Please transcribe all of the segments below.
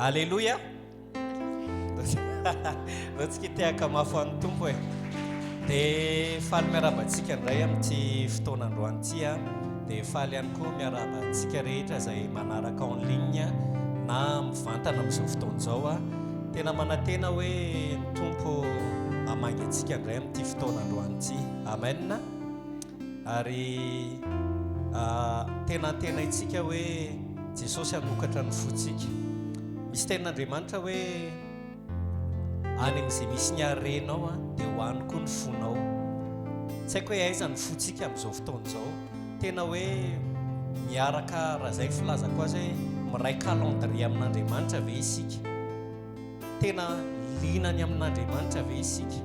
Alléluia. Ratsika tehaka mahafan'ny tompo e. Dia faly miaraba antsika indray amin'ity fotoanandroany ity a. Dia faly ihany koa miaraba antsika rehetra izay manaraka en ligne na mivantana amin'izao fotoan'izao a. Tena manantena hoe ny tompo hamangy antsika indray amin'ity fotoanandroany ity. Amen. Ary tena antenaitsika hoe Jesosy hanokatra ny fontsika. Misy tenin'Andriamanitra hoe any amin'izay misy ny harenao a dia ho any koa ny fonao. Tsy haiko hoe aiza ny fontsika amin'izao fotoan'izao. Tena hoe miaraka raha izay filazako azy hoe miray calendrier amin'Andriamanitra ve isika. Tena linany amin'Andriamanitra ve isika.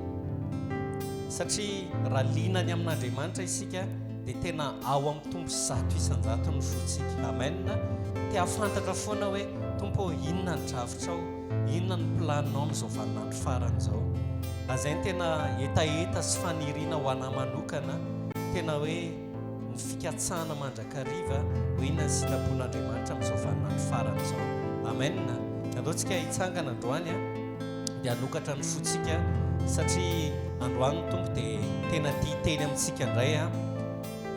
Satria raha linany amin'Andriamanitra isika dia tena ao amin'ny tompo 100 isan-jato ny fontsika. Amen. Dia ahafantatra foana hoe tompo inona ny drafitrao, inona ny planinao amin'izao vaninandro faran'izao. Izay ny tena etaeta sy faniriana ho anahy manokana. Tena hoe ny fikatsahana mandrakariva ho inona ny sitrapon'Andriamanitra amin'izao vaninandro faran'izao. Amen. Alohantsika hitsangana androany dia hanokatra ny fontsika satria androany ny tompo dia tena tia teny amintsika indray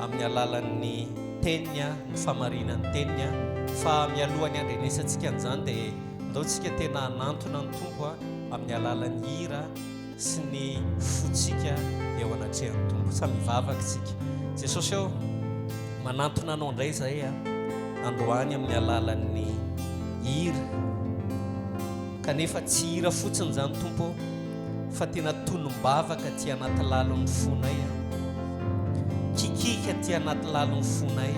amin'ny alalan'ny teniny ny famarinan'ny teniny fa mialohany andrenesantsika an'izany dia ndaontsika tena hanantona ny tompo amin'ny alalan'ny hira sy ny fontsika eo anatrehan'ny tompo. Sa mivavaka tsika. Jesosy eo manantona anao indray izay androany amin'ny alalan'ny hira. Kanefa tsy hira fotsiny izany tompo fa tena tonom-bavaka ty anaty lalon'ny fonay. Kikika ty anaty lalon'ny fonay.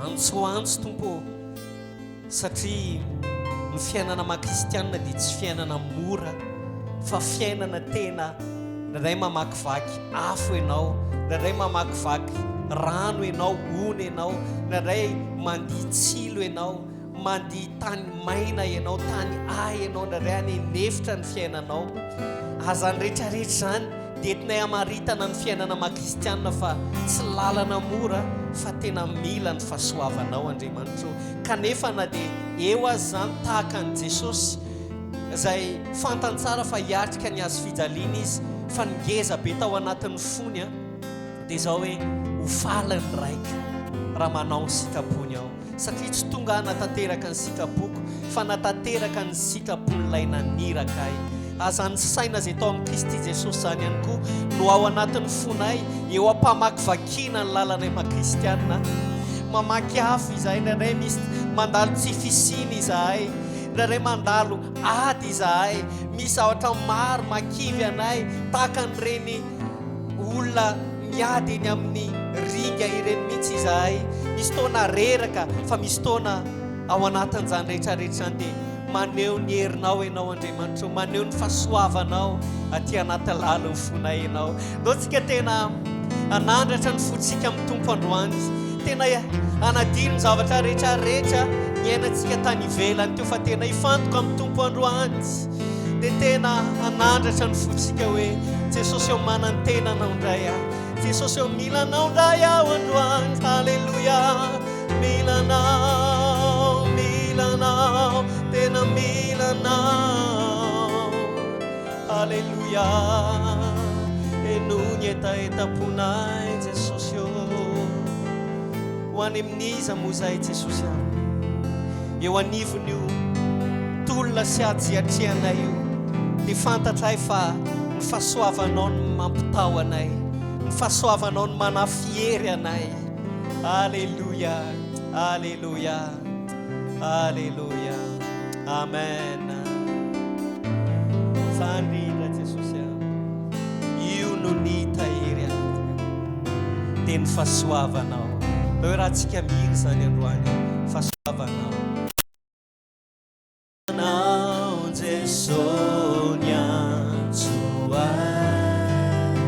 Antsoantso tompo satria ny fiainana maha-kristianina dia tsy fiainana mora fa fiainana tena ray mamakivaky afo ianao, ray mamakivaky rano ianao, ony ianao, ray mandihy tsilo ianao, mandihy tany maina ianao, tany ay ianao, ray any nefitra ny fiainanao. Azany rehetrarehetra zany dia tinay amaritana ny fiainana maha-kristianina fa tsy lalana mora fa tena mila ny fahasoavanao Andriamanitra. Kanefa na dia eo azy zany tahaka ny Jesosy izay fantany tsara fa hiatrika ny azo fijaliana izy fa ngeza be tao anatin'ny fony dia izao hoe ho falany raika raha manao ny sikapony ao. Satria tsy tonga natateraka ny sikapoko fa natateraka ny sikapony naniraka azany saina izay tao amin'ny Kristy Jesosy zany ihany koa no ao anatin'ny fonay eo ampamakivakiana ny lalana maha-kristianina. Mamaky afo izahay, naray misy mandalo tsy fisiny izahay, naray mandalo ady izahay, misy zavatra maro makivy anay tahaka an'ireny olona miady eny amin'ny ringa ireny mihitsy izahay. Misy taona reraka fa misy taona ao anatin'izany rehetrarehetra zany dia maneho ny herinao ianao Andriamanitra, maneho ny fahasoavanao aty anaty lalon'ny fonay ianao. Ndaontsika tena anandratra ny fontsika amin'ny tompo androany, tena anadino ny zavatra rehetrarehetra ny ainantsika tany ivelany teo fa tena hifantoka amin'ny tompo androany. Dia tena anandratra ny fontsika hoe Jesosy eo manantena anao indray Jesosy eo milanao indray ao androany. Halleluja. Milanao, milanao, tena milanao. Halleluja. Eno ny etaetaponay Jesosy eo. Ho any amin'iza moa izay Jesosy eo anivon'io tolona sy ajiatrehanay io dia fantatray fa ny fahasoavanao ny mampitao anay, ny fahasoavanao ny manafiery anay. Alleluja, alleluja, alleluja. Amen. Sandrindra Jesosy io no ny tahiry dia ny fahasoavanao. Hoe raha tsika miry zany androany fahasoavanao. Nao Jesosy ny antso ahy,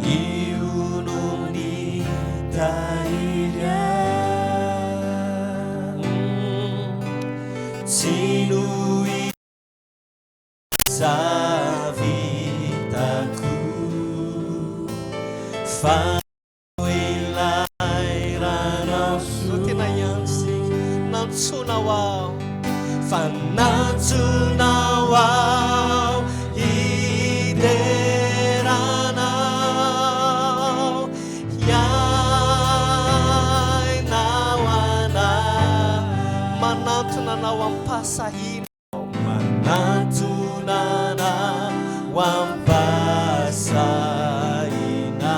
io no ny tahiry ahy. Tsy no zavitako fa tena ihany sika nantsona ao fanantsonao ao ideranao iainao ana manantonanao ampasahina manantonanao ampasahina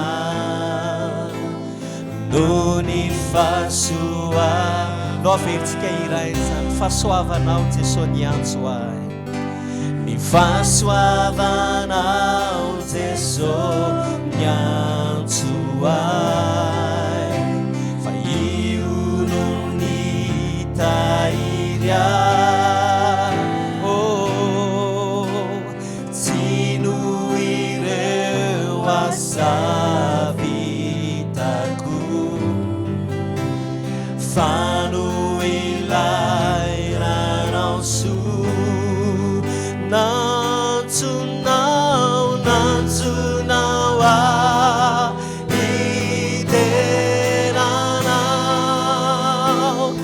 no ny fahasoa no averitsika iray zany fahasoavanao Jesosy niantso ahy ny fahasoavanao Jesosy niantso ahy fa io no nitahiry ahy tsy no ireo asa vitako fa no ilairanao soa nantsonao aho ideranao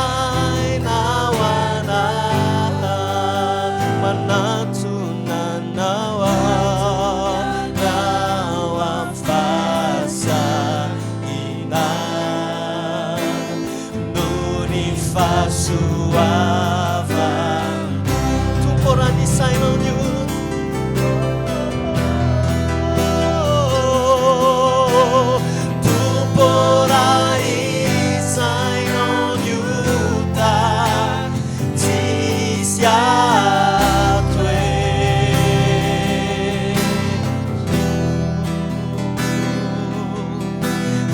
iainao anahy manantonanao aho amfasahina no ny fahasoava tomporanisainao io tomporaisainao io ta tsisy atoe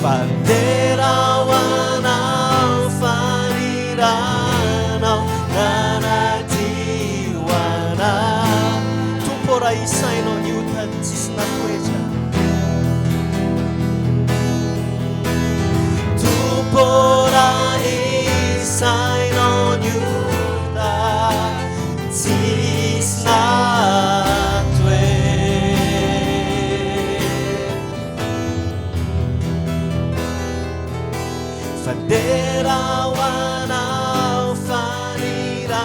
fanderao anao faniranao nanadio anao tomporaisainao io ta tsisy natoetra tomporaisainao io ta tsisy natoe fanderao anao faniranao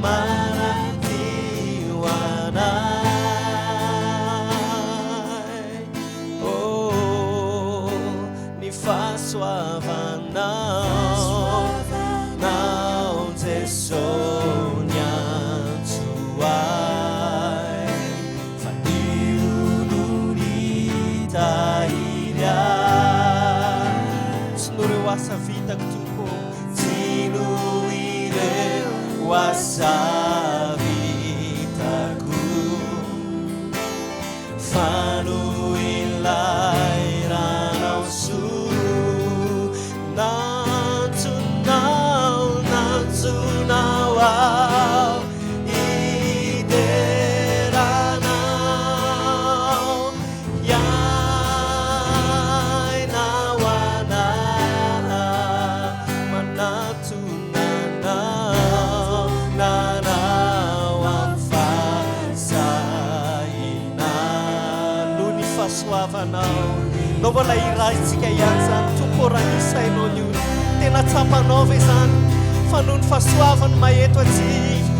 manadio anay ny fahasoavanao nao Jesosy niantso ahy fa io no nitahiry ahy tsy no ireo asa vitako tompo tsy no ireo asa vitako fa no ilairanao soa nantsonao aho ideranao iainao anahy manantonanao nanao amfasahina no ny fahasoavanao no mbola iraitsika ihany zany tomporanisainao io tena tsapanao ve zany fa no ny fahasoavany maheto atsika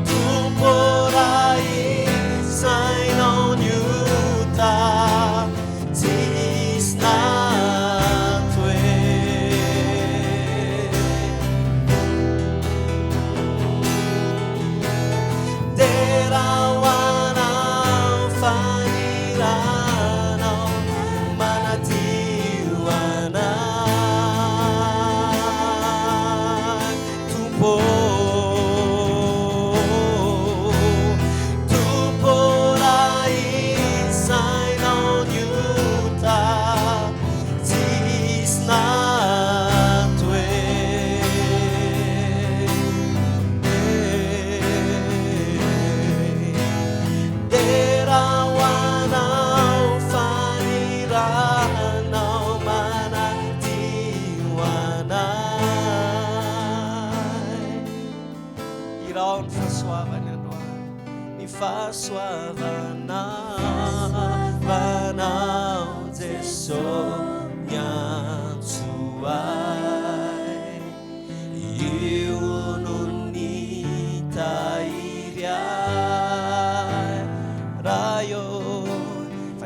tomporaisainao io ta tsisy natoe derao anao faniranao manadio anay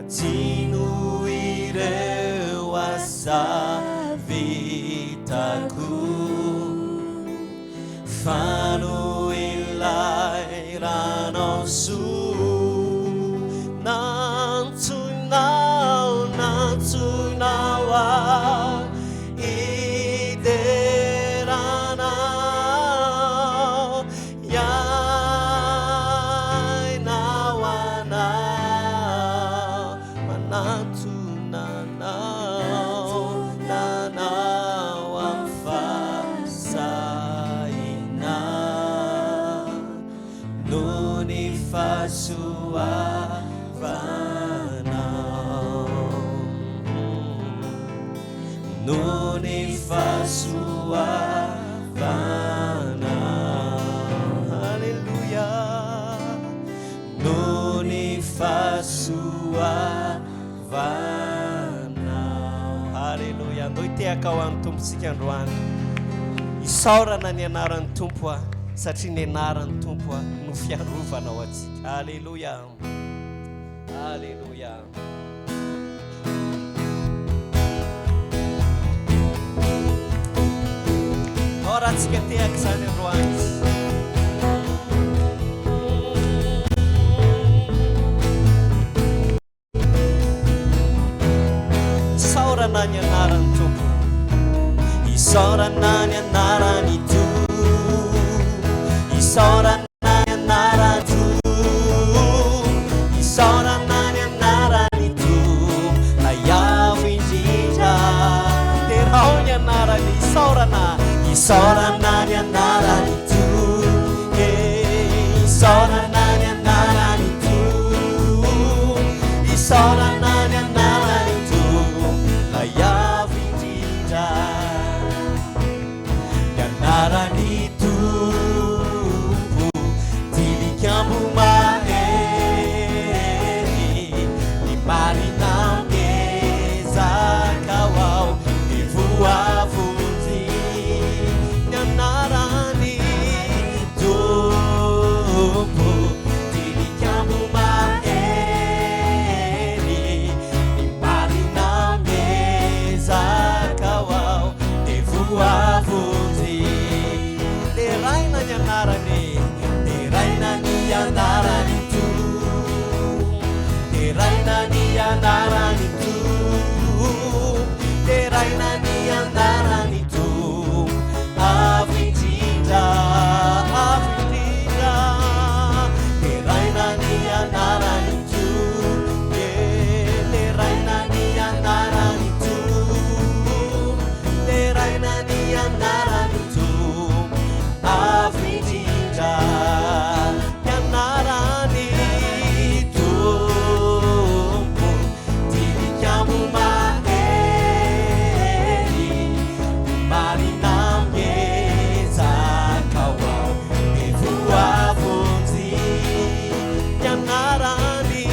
tino ireo asa vitako fano ilay ranao soa nantsoinao aho ideranao iainao anao manantonanao nanao amfasaina no ny fahasoavanao no ny fahasoavanao halleluia no ny fahasoavanao halleluia andao iteaka ho an'ny tompontsika androany isaorana ny anaran'ny tompo a satria ny anaran'ny tompo a no fiarovana ho atsika halleluia halleluia raha tsika teaka izany androany isaorana ny anaran'ny tompo isaorana ny anarany to isaorana ny anarany to isaorana ny anarany to ayavo indrindra terao ny anarany isaorana isaorana ny anarany to isaorana ny anarany to isaorana ny anarany to ayavo indrindra ny anarany tompo tilikambo mahery ny marina miezaka ao ny voavonjy ny anarany tompo tilikambo mahery ny marina miezaka ao ny voavonjy teraina ny anarany teraina ny anarany to teraina ny anarany to teraina ny anarany to avo indrindra teraina ny anarany to teraina ny anarany to teraina ny anarany to avo indrindra ny anarany tompo tilikambo mahery marina miezaka ao ny voavonjy ny anarany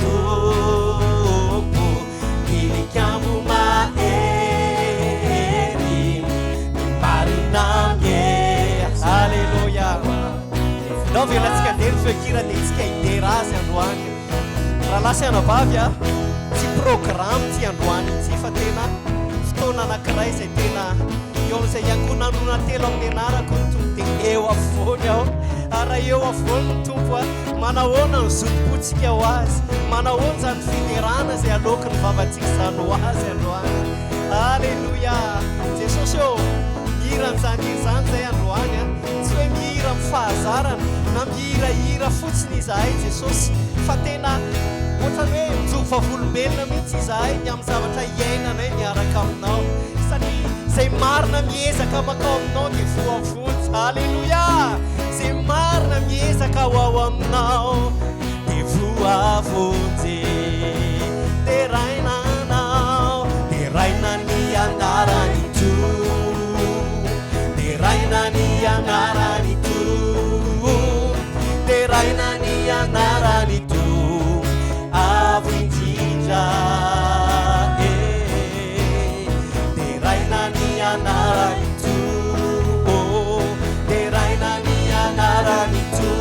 tompo tilikambo mahery marina halleluia nao velatsika ndery feokirany itsika idera azy androany raha lasa anabavy a tsy programme ty androany itsy fa tena fotoana anankiray izay tena eo amin'izay iankonanona telo amin'ny anarako ny tompo dia eo afovoany aho raha eo afovoany ny tompo a manahoana ny zotom-potsika ho azy manahoana zany fiderana izay aloky ny vavantsika zany ho azy androany halleluia jesosy eo mihiran'izany izany izay androany a tsy hoe mihira mifahazarana na mihirahira fotsiny izahay jesosy fa tena ohatrany hoe mijovavolombelona mihitsy izahay ny amin'ny zavatra iainanay miaraka aminao satria zay marina miezaka makao aminao dia voavonjy halleluia zay marina miezaka ho ao aminao dia voavonjy terainanao teraina ny anarany to teraina ny anarany to teraina ny anarany to avo indrindra teraina ny anarany to teraina ny anarany to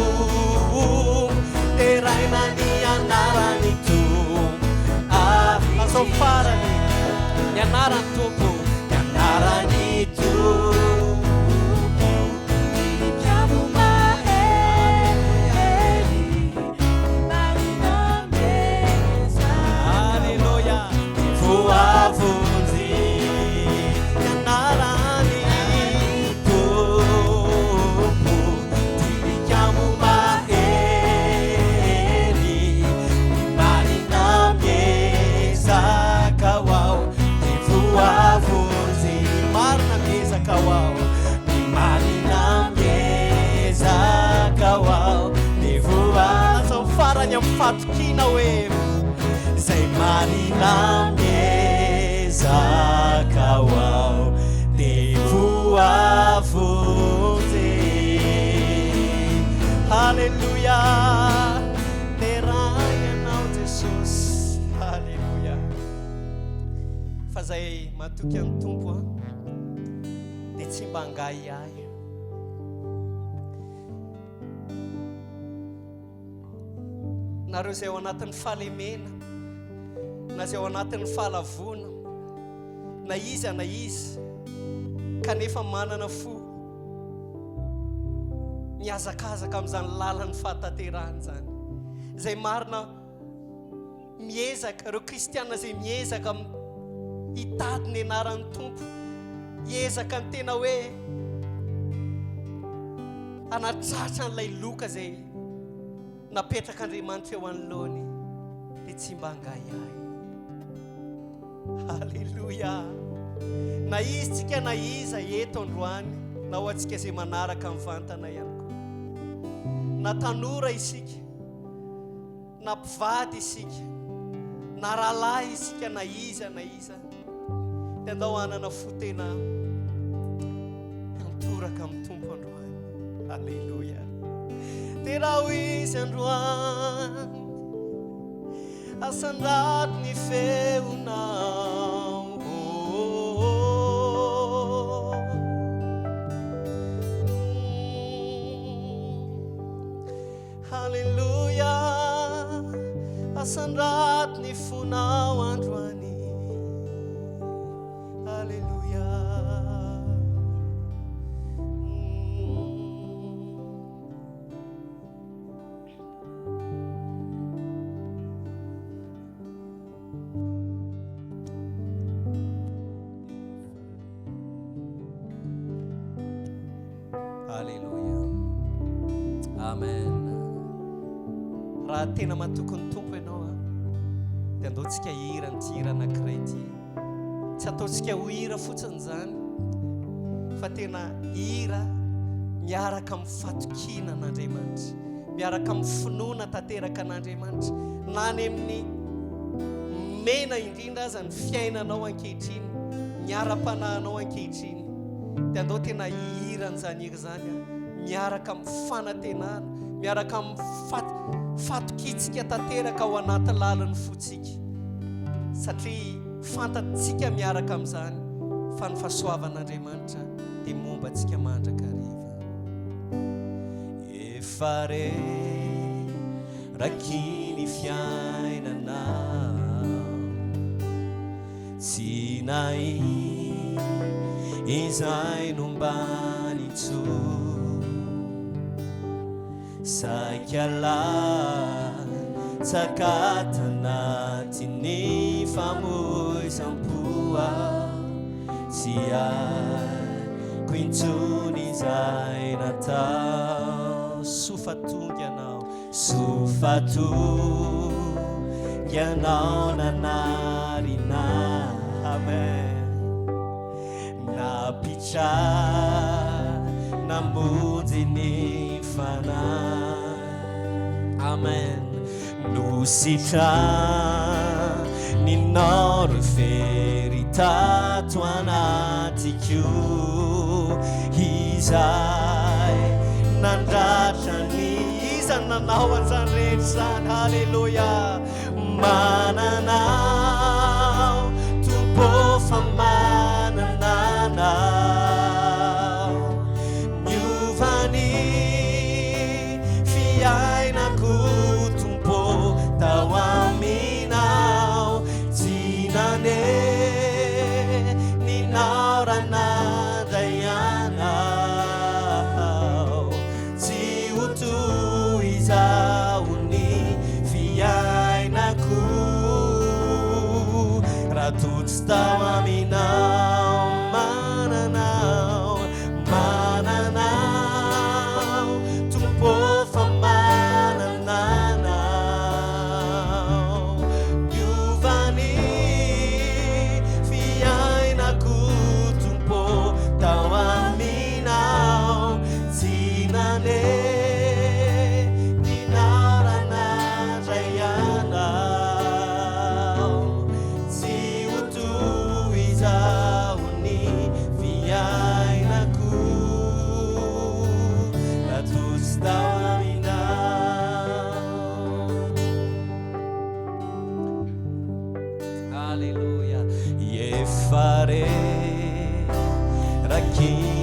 teraina ny anarany to anarany tompo ny anarany tompo Fatukina we zay marina miezaka wao devoavonze. Halleluja, neray anao Jesosy. Halleluja. Fa zay matoky any tompo de tsy mba angay ahy. Nareo zay ao anatin'ny fahalemena na zay ao anatin'ny fahalavona na iza kanefa manana fo miazakazaka amin'izany lalan'ny fahataterahana zany, zay marina miezaka, reo kristiana zay miezaka hitady ny anaran'ny tompo, hiezaka ny tena hoe anatratra n'ilay loka zay napetraka Andriamanitra eo anoloany dia tsy mba angay ahy. Halleluja. Na izy tsika na iza eto androany, na ho antsika izay manaraka mivantana ihany koa, na tanora isika, na mpivady isika, na rahalahy isika, na iza dia andao hanana fotena antoraka amin'ny tompo androany. Halleluja. Tena ho izy androany asandrato ny feonao. Halleluja, asandrato ny fonao androany. Halleluja. Raha tena matokony tompo ianao dia andaontsika hira ny hira anankiray ty. Tsy ataontsika ho hira fotsiny zany, fa tena hira miaraka amin'ny fatokina an'Andriamanitra, miaraka amin'ny finoana tanteraka an'Andriamanitra, na ny amin'ny mena indrindra aza ny fiainanao ankehitriny, miara-panahinao ankehitriny, dia andao tena hira n'izany hira zany, miaraka amin'ny fanantenana, miaraka amin'ny fatokitsika tanteraka ao anaty lalan'ny fotsika, satria fantatsika miaraka amin'izany fa ny fahasoavan'Andriamanitra dia momba antsika mandrakariva. Efa reraky ny fiainanao, tsy nahy izay nombany intsony, saikala tanatin'ny famoizam-poa, tsy haiko intsony izay natao. Sofatongy ianao nanarina, amen. Namonjy ny fanahy, amen. Nositraninao ro fery tato anatiko, izay nandratra ny izany nanao an'izany rehetra zany. Halleluja. Mananao tompo fa mananao, miovany fiainako tompo tao aminao, tsy naneho Natuts tao aminao, mananao, mananao, Tompo fa manananao, miovany fiainako Tompo tao aminao, tsinane ninarana ray anao, tsy ho toy izao ny fiainako, natotsy tao aminao. Alleluia. Efa reraky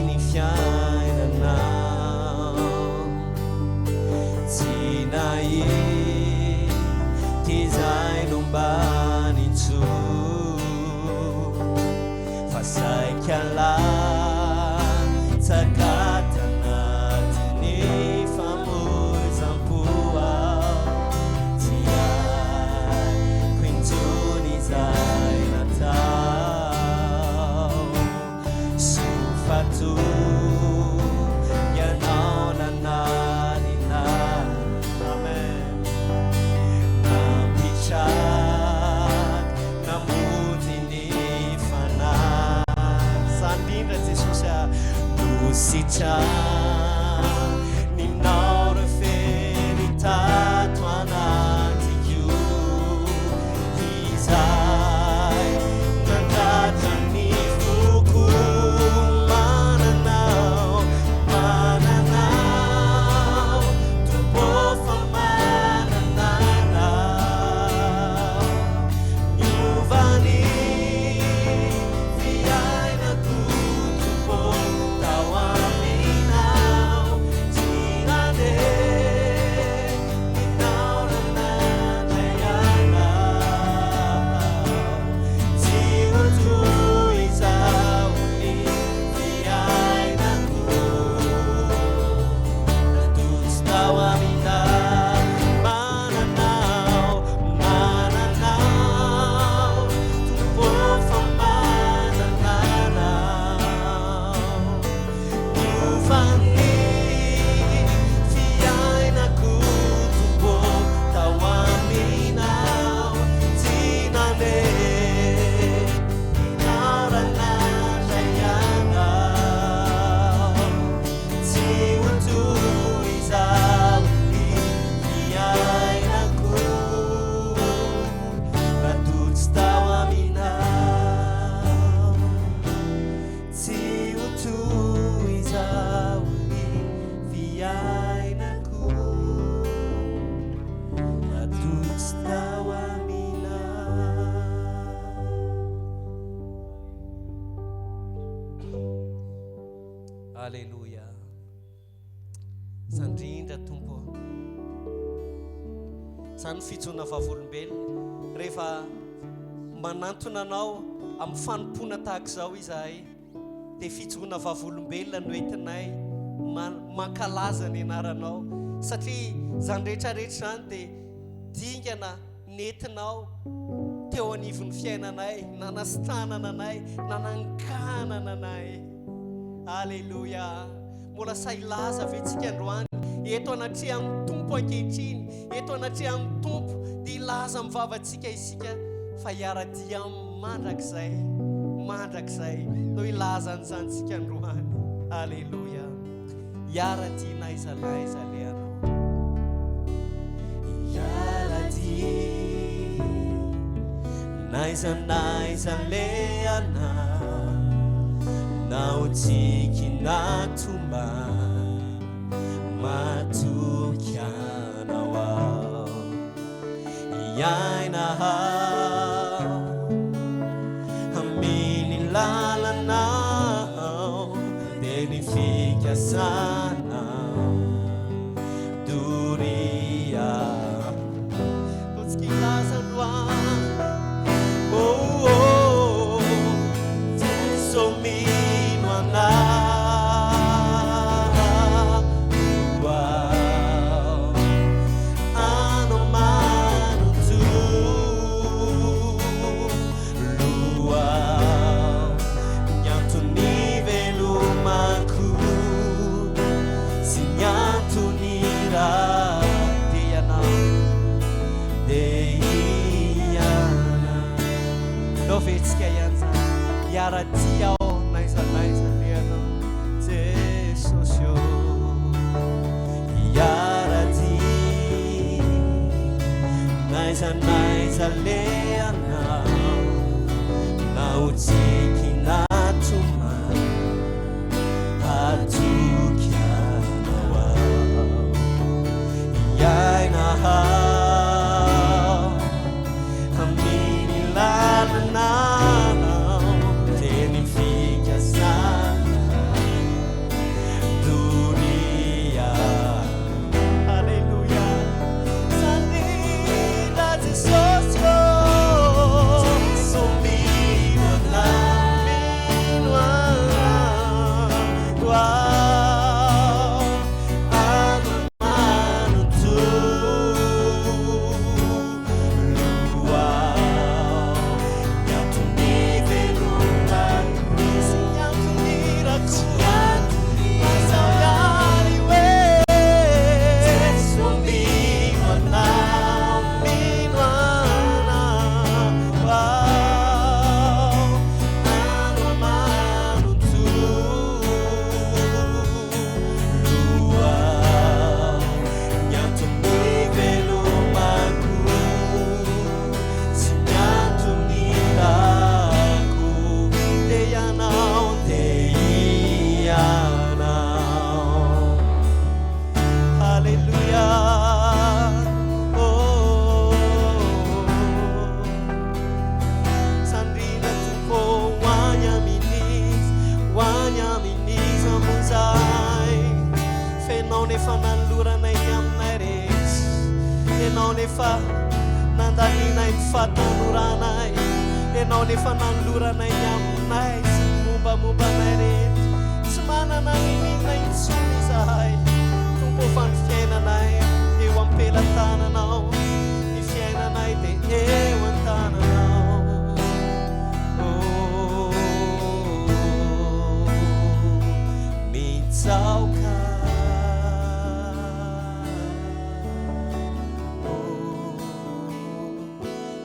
ny fiainanao, tsy nahity izay nombany intsony, fa saika latsaka tanatiny famonjam-po ao, tsy haiko intsony izay natao, sofato ianao nananina, amen, nampitraky namonjy ny fanahy, sandrindra Jesosy a, nositran ninao refery tato anatiko, izay nandratra ny foko, mananao, mananao, Tompo fa manananao, miovany fiainako Tompo tao aminao, tsinane ninarana ray anao, tsy ho toy izao ny fiainako, natotsy tao aminao, mananao, mananao, Tompo fa manananao, miovany fiainako Tompo tao aminao, tsinane ninarana ray anao, tsy ho toy izao ny fiainako, natotsy tao aminao, tsy ho toy izao ny fiainako, natotsy tao aminao. Alleluia. Sandrindra Tompo, zany fijona vavolombelona, rehefa manantona anao amin'ny fanompona tahaka izao izahay, dia fijona vavolombelona no entinay mankalaza ny anaranao, satria zany rehetrarehetra zany dia dingana nentinao teo anivon'ny fiainanay, nanasitranana anay, nanankanana anay. Alleluia. Mbola sailaza ve tsika androany, eto anatrehan'ny Tompo ankehitriny, eto anatrehan'ny Tompo dia ilaza mivavatsika isika fa hiaradia mandrakizay, no ilaza an'izany androany. Alleluia. Hiaradia naizalaiza le anao, hiaradia naizanaiza le anao, naotsiky natomba matoky anao ao, iaina ao amin'ny lalanao, dia ny fikasanao doria, totsika ilaza androany, oh, oh, Jesu mino anao, wow, ano mano tu, vetsika ihany zany iara-dia ao naizanaiza leanao Jesosy io iara-dia naizanaiza leanao nautsiky natomany atokianao ao iainahao aminy lalanao teny fikasana dunia. Halleluja. Sandila Jesus yo somino na minwa wow amano tu luau yatuni veluma sinyatuni rakuatu masayali we somino na minwa wow amano tu luau yatuni velumaku sinyatuni raku teyanau teyanau. Halleluja. Oh, sandrina tumpo wanyaminis amuzay fenao nefa nanoloranay ny aminay rehetra enao nefa nandaninay ny fatanoranay enao nefa nanoloranay ny aminay sy mombamombanay rehetra tsy manana ninina intsony izahay tompo fa ny fiainanay eo am-pelatananao ny fiainanay dia eo an-tananao. Oh, mitsaoka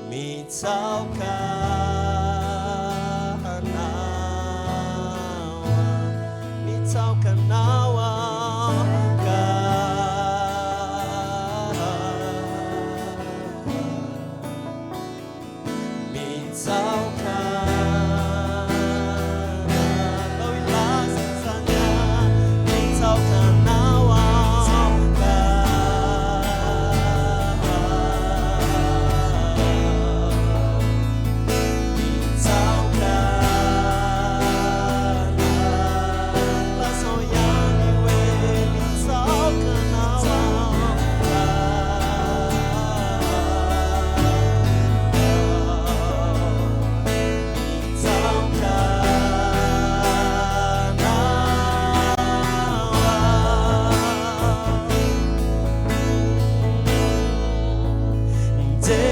mitsaoka nawa ka mitsaoka loilasasanya mitsaoka nawa ka mitsaoka lasoyani we mitsaoka nawa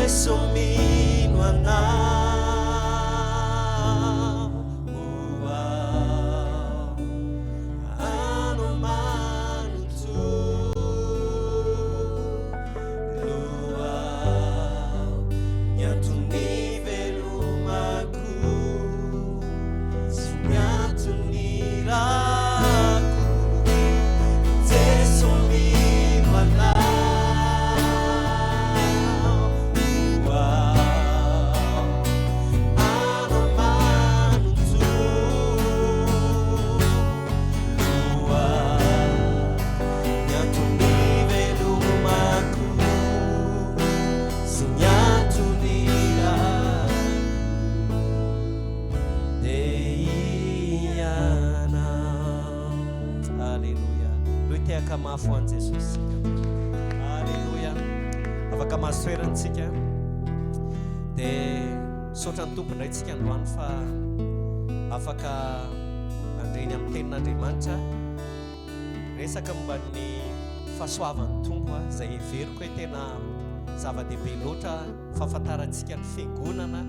Somino anao wow anomano tu luau nyatuni velumaku nyatuni raku Somino anao Kamafuan Jesus. Halleluja. Afaka masoerantsika dia saotra ny tompony raitsika androany fa afaka andreny amin'ny tenin'Andriamanitra resaka momba ny fahasoavan'ny tompo izay everiko hoe tena zava-dehibe loatra fahafantarantsika ny fiangonana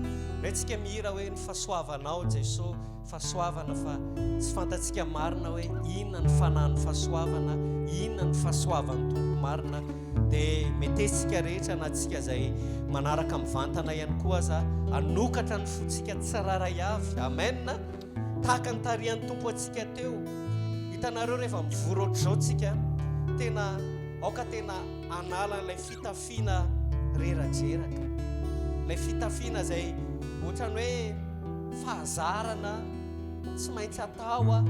raitsika mihira hoe ny fahasoavanao Jesosy fahasoavana fa tsy fantatsika marina hoe inona ny fanahy ny fahasoavana inona ny fahasoavan'ny tompo marina dia metesika rehetra na tsika izay manaraka mivantana ihany koa aza anokatra ny fotsika tsiraray avy. Amen. Tahaka ny tarihan'ny tompo atsika teo, hitanareo rehefa mivory ohatr'izao tsika tena aoka tena anala ilay fitafiana reratreraka, ilay fitafiana izay ohatrany hoe fahazarana tsy maintsy atao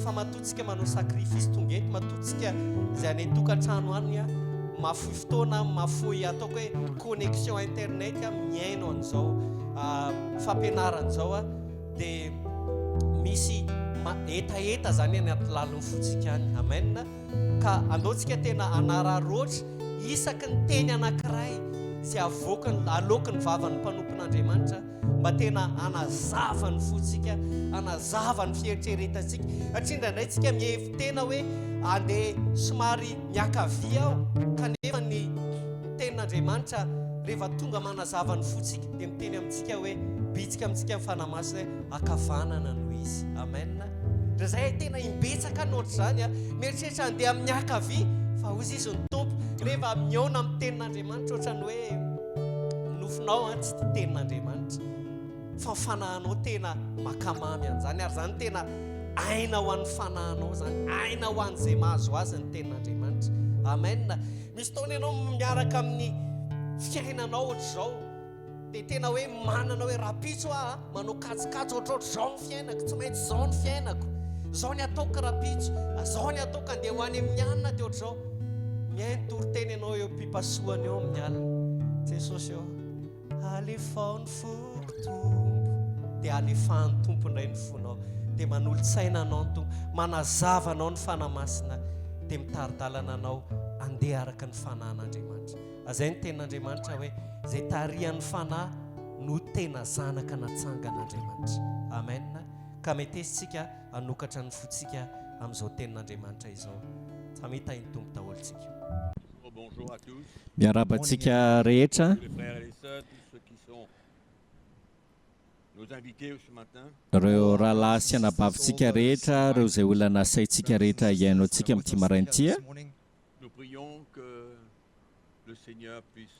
fa matotsika manao sakrifisy tongety, matotsika izay any tokantrano any mafoy fotoana, mafoy ataoko hoe connexion internet miaino an'izao fampianaran'izao dia misy etaeta zany anaty lalony fotsika any. Amen. Ka andaontsika tena anararoatra isaky ny teny anankiray izay aloky ny vavan'ny mpanompon'Andriamanitra mba tena anazavany fotsika, anazavany fieritreretantsika. Satria indraindray tsika mihevitena hoe andeha somary miakavia aho, kanefa ny tenin'Andriamanitra rehefa tonga manazavany fotsika dia miteny amintsika hoe bitsika amintsika mifanamasina hoe akavanana no izy. Amen. Dra zay tena imbetsaka nohatra zany mieritreritra andeha amin'ny akavia fa hozy izy ny tompo rehefa miaona amin'ny tenin'Andriamanitra ohatrany hoe nofinao tsy ty tenin'Andriamanitra fa fanahinao tena makamamy an'izany, ary zany tena aina ho an'ny fanahinao zany, aina ho an'izay mahazo azy ny tenin'Andriamanitra. Amen. Misy taona ianao miaraka amin'ny fiainanao ohatr'izao dia tena hoe manana hoe rapitso manao katsokatsy ohatrohatr'izao ny fiainako, tsy maintsy izao ny fiainako, izao ny ataoko rapitso, izao ny ataoko andeha ho any amin'ny alina dia ohatr'izao mihaino toriteny ianao eo am-pipasohany eo amin'ny alina. Jesosy eo alefaony foko tompo, dia alefahan'ny tompo indray ny fonao, dia manolo-tsaina anao ny tompo, manazava anao ny fanamasina, dia mitaridalana anao andeha araka ny fanahin'Andriamanitra. Azay ny tenin'Andriamanitra hoe izay tarihan'ny fanahy no tena zanaka natsangan'Andriamanitra. Amen. Ka metesitsika anokatra ny fotsika amin'izao tenin'Andriamanitra izao. Samita ny tompo daholotsika. Bonjour à tous. Miarabantsika rehetra. Les frères et les sœurs, tous ceux qui sont nos invités ce matin. Reo rahalahy sy anabavintsika rehetra, reo izay olona nasaintsika rehetra hiaino antsika amin'ity maraintia. Nous prions que le Seigneur puisse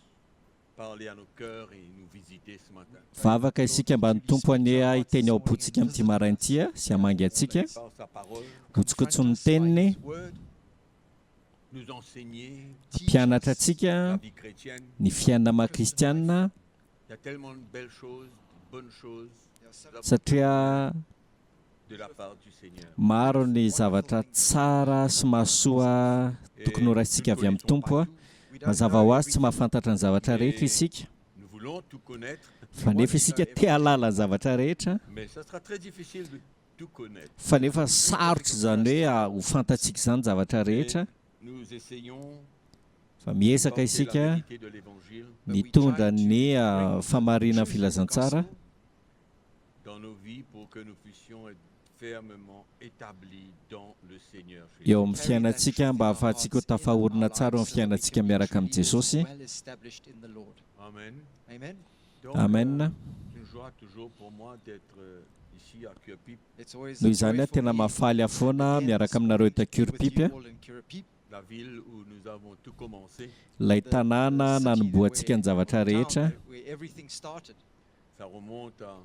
parler à nos cœurs et nous visiter ce matin. Vavaka isika mba ny tompo anie hiteny ao am-pontsika amin'ity maraintia sy hamangy antsika. Par sa parole, Hotsikotsony ny teniny, nous enseigner mpianatra antsika la vie chrétienne. ny fiainana maha-kristianina, Il y a tellement de belles choses, de bonnes choses satria de la part du Seigneur. maro ny zavatra tsara sy mahasoa tokony ho raisitsika avy amin'ny tompo. Mazava ho azy tsy mahafantatra ny zavatra rehetra isika, Nous voulons tout connaître, fa nefa isika te halala ny zavatra rehetra, mais ça sera très difficile de tout connaître. fa nefa sarotra zany hoe ho fantatsika zany zavatra rehetra. Nous essayons Fa de miezaka porter la isika vérité de l'Évangile mitondra ny famarina filazantsara dans nos vies pour que nous puissions être fermement établis dans le Seigneur. eo amin'ny fiainantsika mba ahafahantsika ho tafahorina tsara eo amin'ny fiainantsika miaraka amin'ny Jesosy. Amen. Amen. Donc, Amen. c'est une joie toujours pour moi d'être ici à Curepipe, Noho izany tena mahafaly afoana miaraka aminareo eto Curepipe, la ville où nous avons tout commencé. ilay tanàna nanomboantsika ny zavatra rehetra. Ça remonte à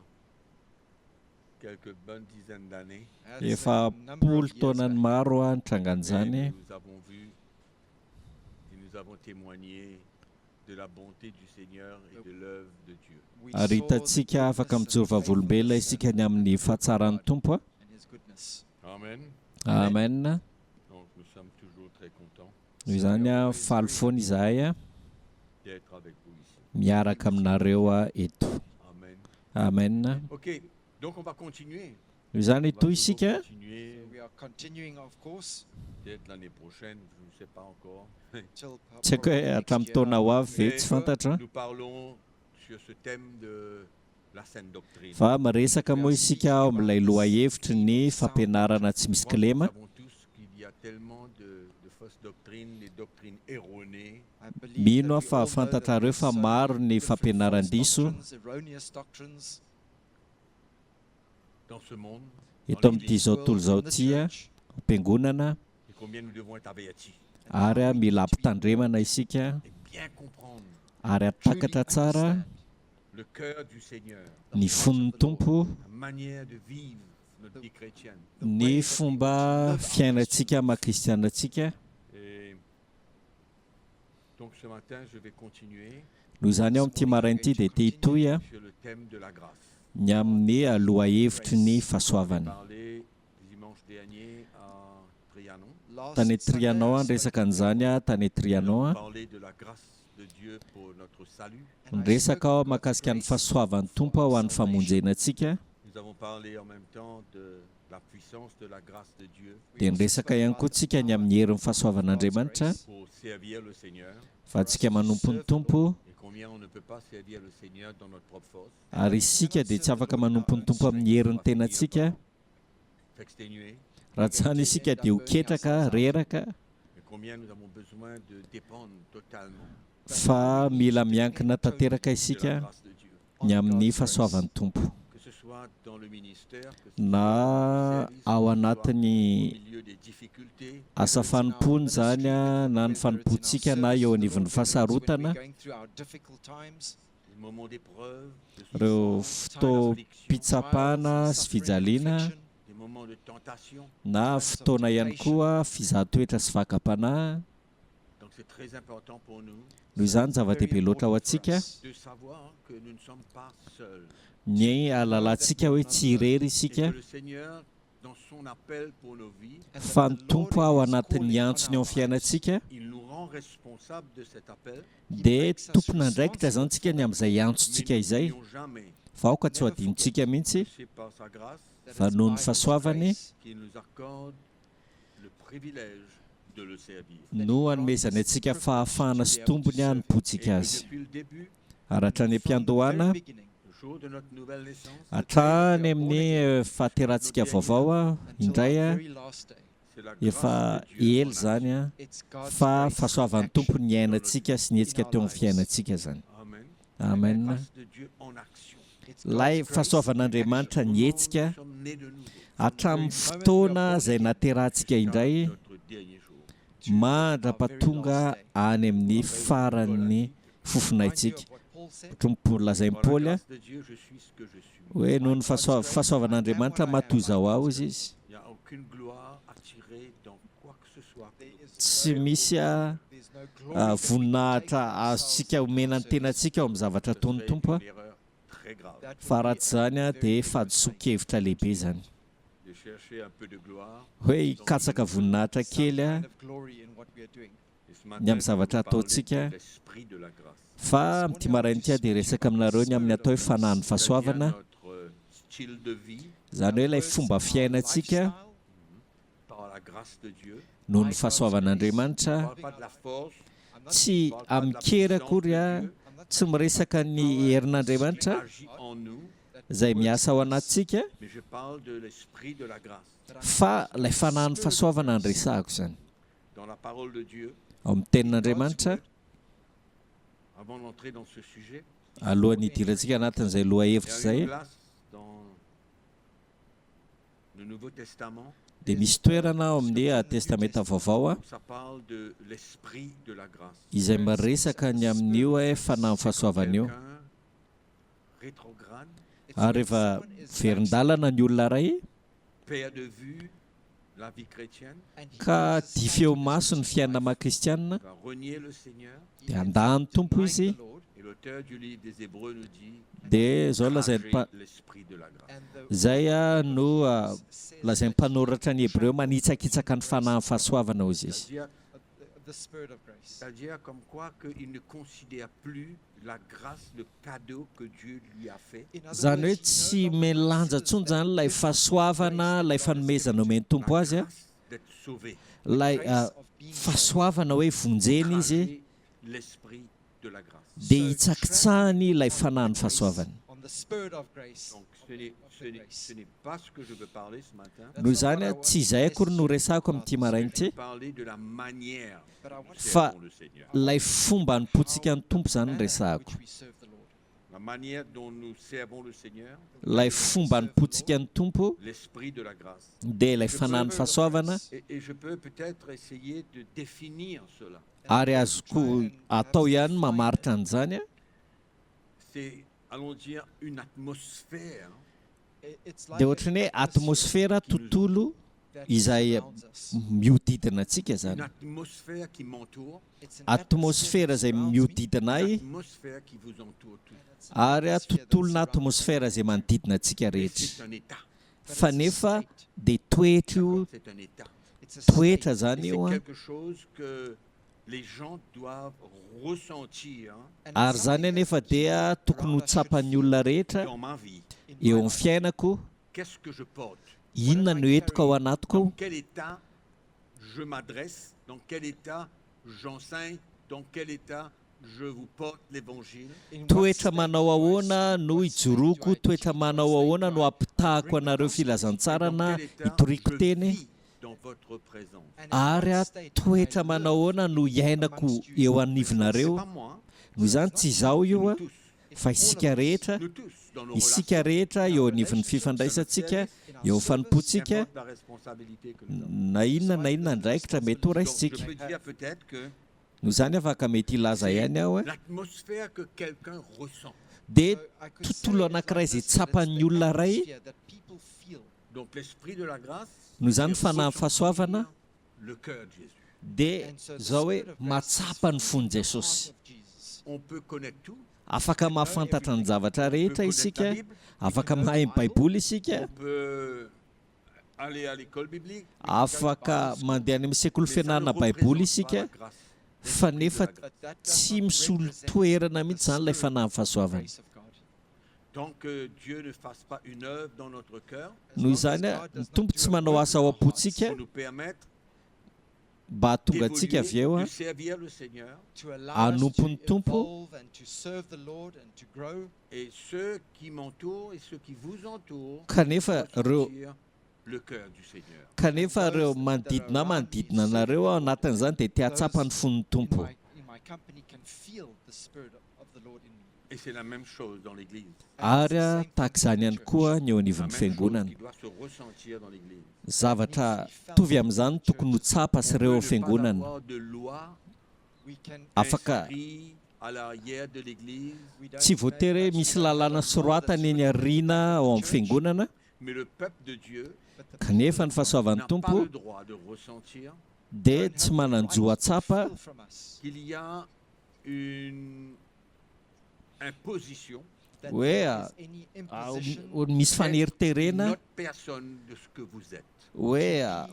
quelques bonnes dizaines d'années. Efa 10 taonany maro nitrangan'izany. Et nous avons vu et nous avons témoigné de la bonté du Seigneur et de l'œuvre de Dieu. Ary hitantsika afaka mijoro vavolombelona isika ny amin'ny fahatsaran'ny tompo. Amen. Amen. Donc nous sommes toujours très contents Noho izany faly foana izahay d'être avec vous ici. miaraka aminareo eto. Amen. Amen. Ok, donc on va continuer. Noho izany On va toy toujours isika continuer. We are continuing, of course, Peut-être l'année prochaine, je ne sais pas encore. till tsy haiko hoe hatramin'ny taona ho avy ve tsy fantatra, Nous parlons sur ce thème de la sainte doctrine. fa miresaka moa isika ao amin'ilay lohahevitry ny fampianarana tsy misy Nous kilema. savons tous qu'il y a tellement de fausses doctrines, des doctrines erronées. I believe Mino that we fa all know that fantatrareo fa there's, maro ny different fampianaran-diso false doctrines, erroneous doctrines Dans ce monde, eto amin'ity zao tontolo zao in the ity church. ampiangonana, et combien nous devons être avertis. ary mila ampitandremana isika et bien comprendre ary atakatra tsara le cœur du Seigneur, ny fon'ny tompo, la manière de vivre notre vie chrétienne. ny fomba fiainantsika mahakristianantsika. Et donc ce matin, je vais continuer Noho izany aho amin'ity marain'ity dia te hitoy sur le thème de la grâce. ny amin'ny aloha hevitry ny J'ai fahasoavana. parlé dimanche dernier à Trianon. Tany Trianon resaka an'izany tany Trianon. On parlait de la grâce de Dieu pour notre salut. Resaka aho mahakasika ny fahasoavan'ny tompo ho an'ny famonjenantsika. Nous avons parlé en même temps de la puissance de la grâce de Dieu Dia niresaka ihany koa tsika ny amin'ny herin'ny fahasoavan'Andriamanitra pour servir le Seigneur fa antsika manompo ny tompo, et combien on ne peut pas servir le Seigneur dans notre propre force, ary isika dia tsy afaka manompo ny tompo amin'ny herin'ny tenantsika s'exténuer, raha tsy hany isika dia ho ketraka reraka, mais combien nous avons besoin de dépendre totalement fa mila miankina tanteraka de la isika grâce de Dieu. ny amin'ny fahasoavan'ny tompo, Que ce soit dans le ministère, que ce soit na dans le service, ao que ce soit anatin'ny au milieu des difficultés, asa fanompony zany na ny fanompontsika na eo anivon'ny fahasarotana, des moments d'épreuve, de ireo souffrance, fotoam-pitsapana sy fijaliana, des moments de tentation. na fotoana ihany koa fizahan-toetra sy vakam-panahy. Donc c'est très important pour nous Noho izany zava-dehibe loatra ho antsika de savoir que nous ne sommes pas seuls. ny alalantsika hoe tsy irery Et isika, que le Seigneur, dans son appel pour nos vies, fa ny tompo ao anatin'ny antsony ao amin'ny fiainantsika il nous rend responsables de cet appel. dia tompona ndraikitra zany tsika ny amin'izay antsontsika Mais izay, n'oublions jamais fa aoka tsy ho adinontsika mihitsy que c'est par sa grâce fa noho ny fahasoavany qu'il nous accorde le privilège de le servir. no hanomezany antsika fahafahana sy tombony Et hanompontsika que azy. depuis le début, Ary hatrany am-piandohana le jour de notre nouvelle naissance, hatrany amin'ny fahaterantsika vaovao indray c'est la efa grâce de Dieu ely en zany fa fahasoavan'ny tompo ny ainantsika sy ny hetsika teo amin'ny fiainantsika zany. Amen. Amen. La grâce de Dieu en action. Ilay fahasoavan'Andriamanitra ny hetsika Nous sommes nés de nouveau. hatramin'ny fotoana izay naterantsika indray Notre dernier jour. mandrapatonga any amin'ny faran'ny fofonaitsika. Ohatry lazain'i Par la Paoly grâce de Dieu, je suis ce que je suis. hoe noho ny fahasoavan'Andriamanitra matoy zao aho izy. Il n'y a aucune gloire à tirer dans quoi que ce soit. Tsy misy voninahitra azontsika omena ny tenantsika ao amin'ny zavatra ataon'ny C'est tompo, une erreur très grave fa raha tsy zany dia fahadisoan-kevitra lehibe zany de chercher un peu de gloire. hoe hikatsaka voninahitra kely Et ce matin, Ny amin'ny zavatra je vais vous ataontsika. parler de l'esprit de la grâce. fa amin'ity marain'ity dia resaka aminareo ny amin'ny atao hoe fanahin'ny fahasoavana, Notre style de vie zany hoe ilay fomba fiainantsika par la grâce de Dieu. noho ny Je fahasoavan'Andriamanitra, ne parle pas de la force, tsy amin'ny kera akory tsy miresaka ny herin'Andriamanitra agit en nous, izay miasa ao anatsika, mais je parle de l'esprit de la grâce. fa ilay fanahin'ny fahasoavana ny resahako zany Dans la parole de Dieu, ao amin'ny tenin'Andriamanitra. avant d'entrer dans ce sujet, Alohan'ny hidirantsika anatin'izay loha il y hevitra a izay une place dans le Nouveau Testament dia misy toerana ao amin'ny testamenta vaovao où ça parle de l'esprit de la grâce. izay miresaka ny amin'io hoe fanahin'ny fahasoavana io, Quelqu'un rétrograde, ary rehefa verin-dalana ny olona ray perd de vue la vie chrétienne, ka difeo maso ny fiainana maha-kristianina va renier le Seigneur. dia andahany tompo izy, Et l'auteur du livre des Hébreux nous dit dia zao lazain'ny l'esprit de la grâce. zay no lazain'ny mpanoratra ny Hebreo manitsakitsaka ny fanahin'ny fahasoavana hozy izy. C'est-à-dire comme quoi qu'il ne considère plus la grâce, le cadeau que Dieu lui a fait. Zany hoe tsy melanja ntsony zany ilay fahasoavana, ilay fanomezana omeny tompo azy La grâce d'être sauvé. ilay fahasoavana hoe vonjeny izy Cracher l'esprit de la grâce. dia hitsakitsahany ilay fanahin'ny fahasoavana. Donc ce n'est pas ce que je veux parler ce matin. Noho izany tsy izay akory no resahako amin'ity Je marain'ity, vais parler de la manière dont nous fa servons le Seigneur. ilay fomba hanompontsika ny tompo zany no resahako. la manière dont nous servons le Seigneur, ilay fomba nipotsika ny tompo l'esprit de la grâce. dia ilay fanahy ny fahasoavana Et je peux peut-être essayer de définir cela. ary azoko atao ihany mamaritra an'izany a. C'est, allons dire, une atmosphère It's dia like ohatrany hoe atmosfera tontolo that izay surrounds us. miodidina antsika une zany. atmosphère qui m'entoure, It's an Atmosfera atmosphere izay that surrounds me. miodidina une ahy atmosphère qui vous entoure tous. ary a Atmosphere that tontolona surrounds atmosfera izay manodidina antsika Et rehetra. c'est un état. But Fa it's a nefa state. dia toetra io, C'est un état. It's a toetra state. zany Et io c'est a. quelque chose que les gens doivent ressentir And it's Ary zany something anefa that dia tokony ho tsapan'ny olona rehetra dans ma vie. in eo my amin'ny life. fiainako. Qu'est-ce que je porte? Inona no entiko ao anatiko Dans ao, quel état je m'adresse? Dans quel état j'enseigne? Dans quel état je vous porte l'évangile? In what toetra state manao do I ahoana speak? no What state do ijoroko, I toetra teach? manao What state ahoana do no I ampitahako bring anareo gospel? filazantsara Dans na quel état hitoriko je teny. vis dans votre présence? And in Ary what a state do I toetra live? manao ahoana no iainako eo C'est anivinareo. pas moi, Noho izany tsy izaho io a, nous tous. It's fa all isika of us. rehetra, Nous tous, dans nos isika relations, rehetra eo anivon'ny fifandraisantsika, in our eo amin'ny service, fanompoantsika, qu'importe la responsabilité que nous avons. na inona andraikitra mety ho Donc, je raisitsika. peux dire peut-être que Noho izany afaka mety ilaza ihany aho a. l'atmosphère que quelqu'un ressent. Dia So I could say tontolo it's like anankiray izay this, that it's tsapan'ny the olona ray, atmosphere that people feel. Donc l'esprit de la grâce, noho izany c'est fanahy ressentir fahasoavana, le cœur de Jésus. dia And so the zao hoe Spirit of grace matsapa is ny fon'ny the heart Jesosy. of Jesus. On peut connaître tout, Afaka mahafantatra ny zavatra on peut rehetra connaître isika, la Bible, afaka mahay ny baiboly isika, on peut aller à l'école biblique, afaka mandeha any amin'ny sekoly mais ça ne fianarana représente baiboly pas isika, la grâce. fa nefa But that does tsy not misolo represent toerana mihitsy the zany ilay Spirit fanahy of fahasoavana. grace of God. Tant que Dieu ne fasse pas une œuvre dans notre cœur As Noho long as izany a, God ny does not tompo do tsy a manao work asa in ao our am-potsika pour nous permettre mba hahatonga antsika avy eo d'évoluer, a, de servir le Seigneur, to allow us hanompon'ny to tompo, evolve and to serve the Lord and to grow. et ceux qui m'entourent et ceux qui vous entourent kanefa reo ressentir le cœur du Seigneur. kanefa reo manodidina anareo ao anatin'izany dia tia hatsapa ny fon'ny tompo. In my company can feel the Spirit of the Lord in me. Et c'est la même chose dans l'Église. And it's Ary the a same thing tahaka in izany the ihany church. koa ny eo La anivon'ny même chose fiangonana. qui doit se ressentir dans l'Église. Zavatra tovy amin'izany tokony ho tsapa sy On ireo peut eo ne pas fiangonana. avoir de loi We can Afaka inscrite à l'arrière de l'Église, we don't tsy make voatery hoe misy lalàna soratana eny ariana ao amin'ny fiangonana, mais le peuple de Dieu but the kanefa ny fahasoavan'ny n'a pas tompo le droit de ressentir dia tsy mananjo hatsapa feel from us qu'il y a une imposition that Ouais, there is any imposition misy faneriterena une autre personne de ce que vous êtes. hoe to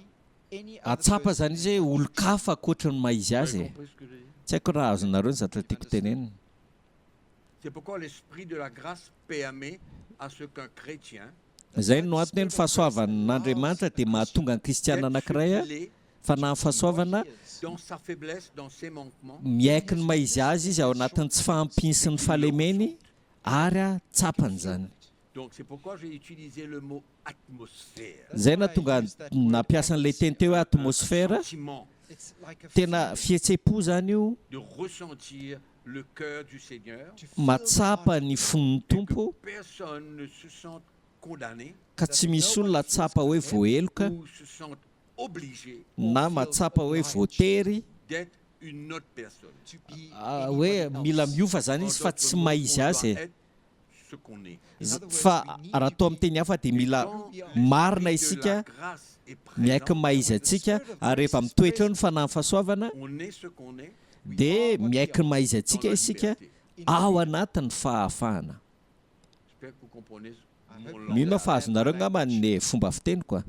be any other hatsapa person zany izy hoe olo-kafa ankoatra ny mahizy Vous azy avez e. compris ce que je dis? Tsy haiko raha azonareo ny zavatra tiako tenenina. C'est pourquoi l'esprit de la grâce permet à ce qu'un chrétien Izay no antony hoe ny fahasoavan'Andriamanitra dia mahatonga ny kristiana d'être anankiray a, ce qu'il est fanahy fahasoavana, dans sa faiblesse, dans ses manquements, miaiky ny mahizy azy izy ao anatin'ny tsy fahampiny sy ny fahalemeny, ary a tsapany zany. Donc c'est pourquoi j'ai utilisé le mot atmosphère. Zay nahatonga nampiasa an'ilay teny teo hoe atmosfera. Sentiment It's like a Tena fihetsem-po zany io, de ressentir le cœur du Seigneur to feel matsapa the ny fon'ny et que tompo personne ne se sente condamné ka tsy misy olona tsapa hoe voaheloka ou se sente obligé na matsapa hoe voatery d'être une autre personne. to be hoe anyone mila else. miova zany En izy fa d'autres tsy mots, mahizy on azy doit e. être ce qu'on est. Fa raha atao amin'ny teny hafa dia mila marina L'esprit de la isika grâce est miaiky présent. mahizy antsika, ary rehefa mitoetra eo ny fanahy fahasoavana On est ce qu'on est dia miaiky mahizy dans antsika la isika liberté. ao anatin'ny fahafahana. J'espère que vous comprenez mon hope langage. Mino fa azonareo angamba ny fomba fiteny koa,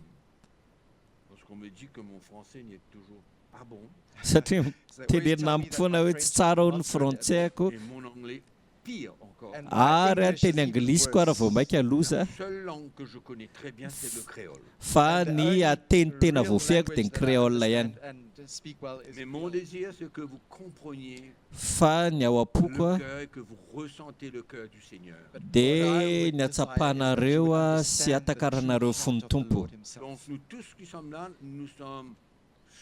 Parce qu'on me dit que mon français n'est toujours pas bon. satria tenenina amiko foana hoe tsy tsara ao ny frantsayko, Et mon anglais pire encore. And ary my a English is teny even anglisy koa raha vao worse. maika loza, La seule langue que je connais très bien, c'est le créole. fa ny teny tena real voafehako dia ny language that I créole ihany. understand and speak well is Mais mon désir, c'est que vous compreniez Fa ny ao le am-poko a cœur et que vous ressentez le cœur du Seigneur. dia ny atsapanareo a sy atakaranareo fon'ny tompo. Donc nous tous qui sommes là, nous sommes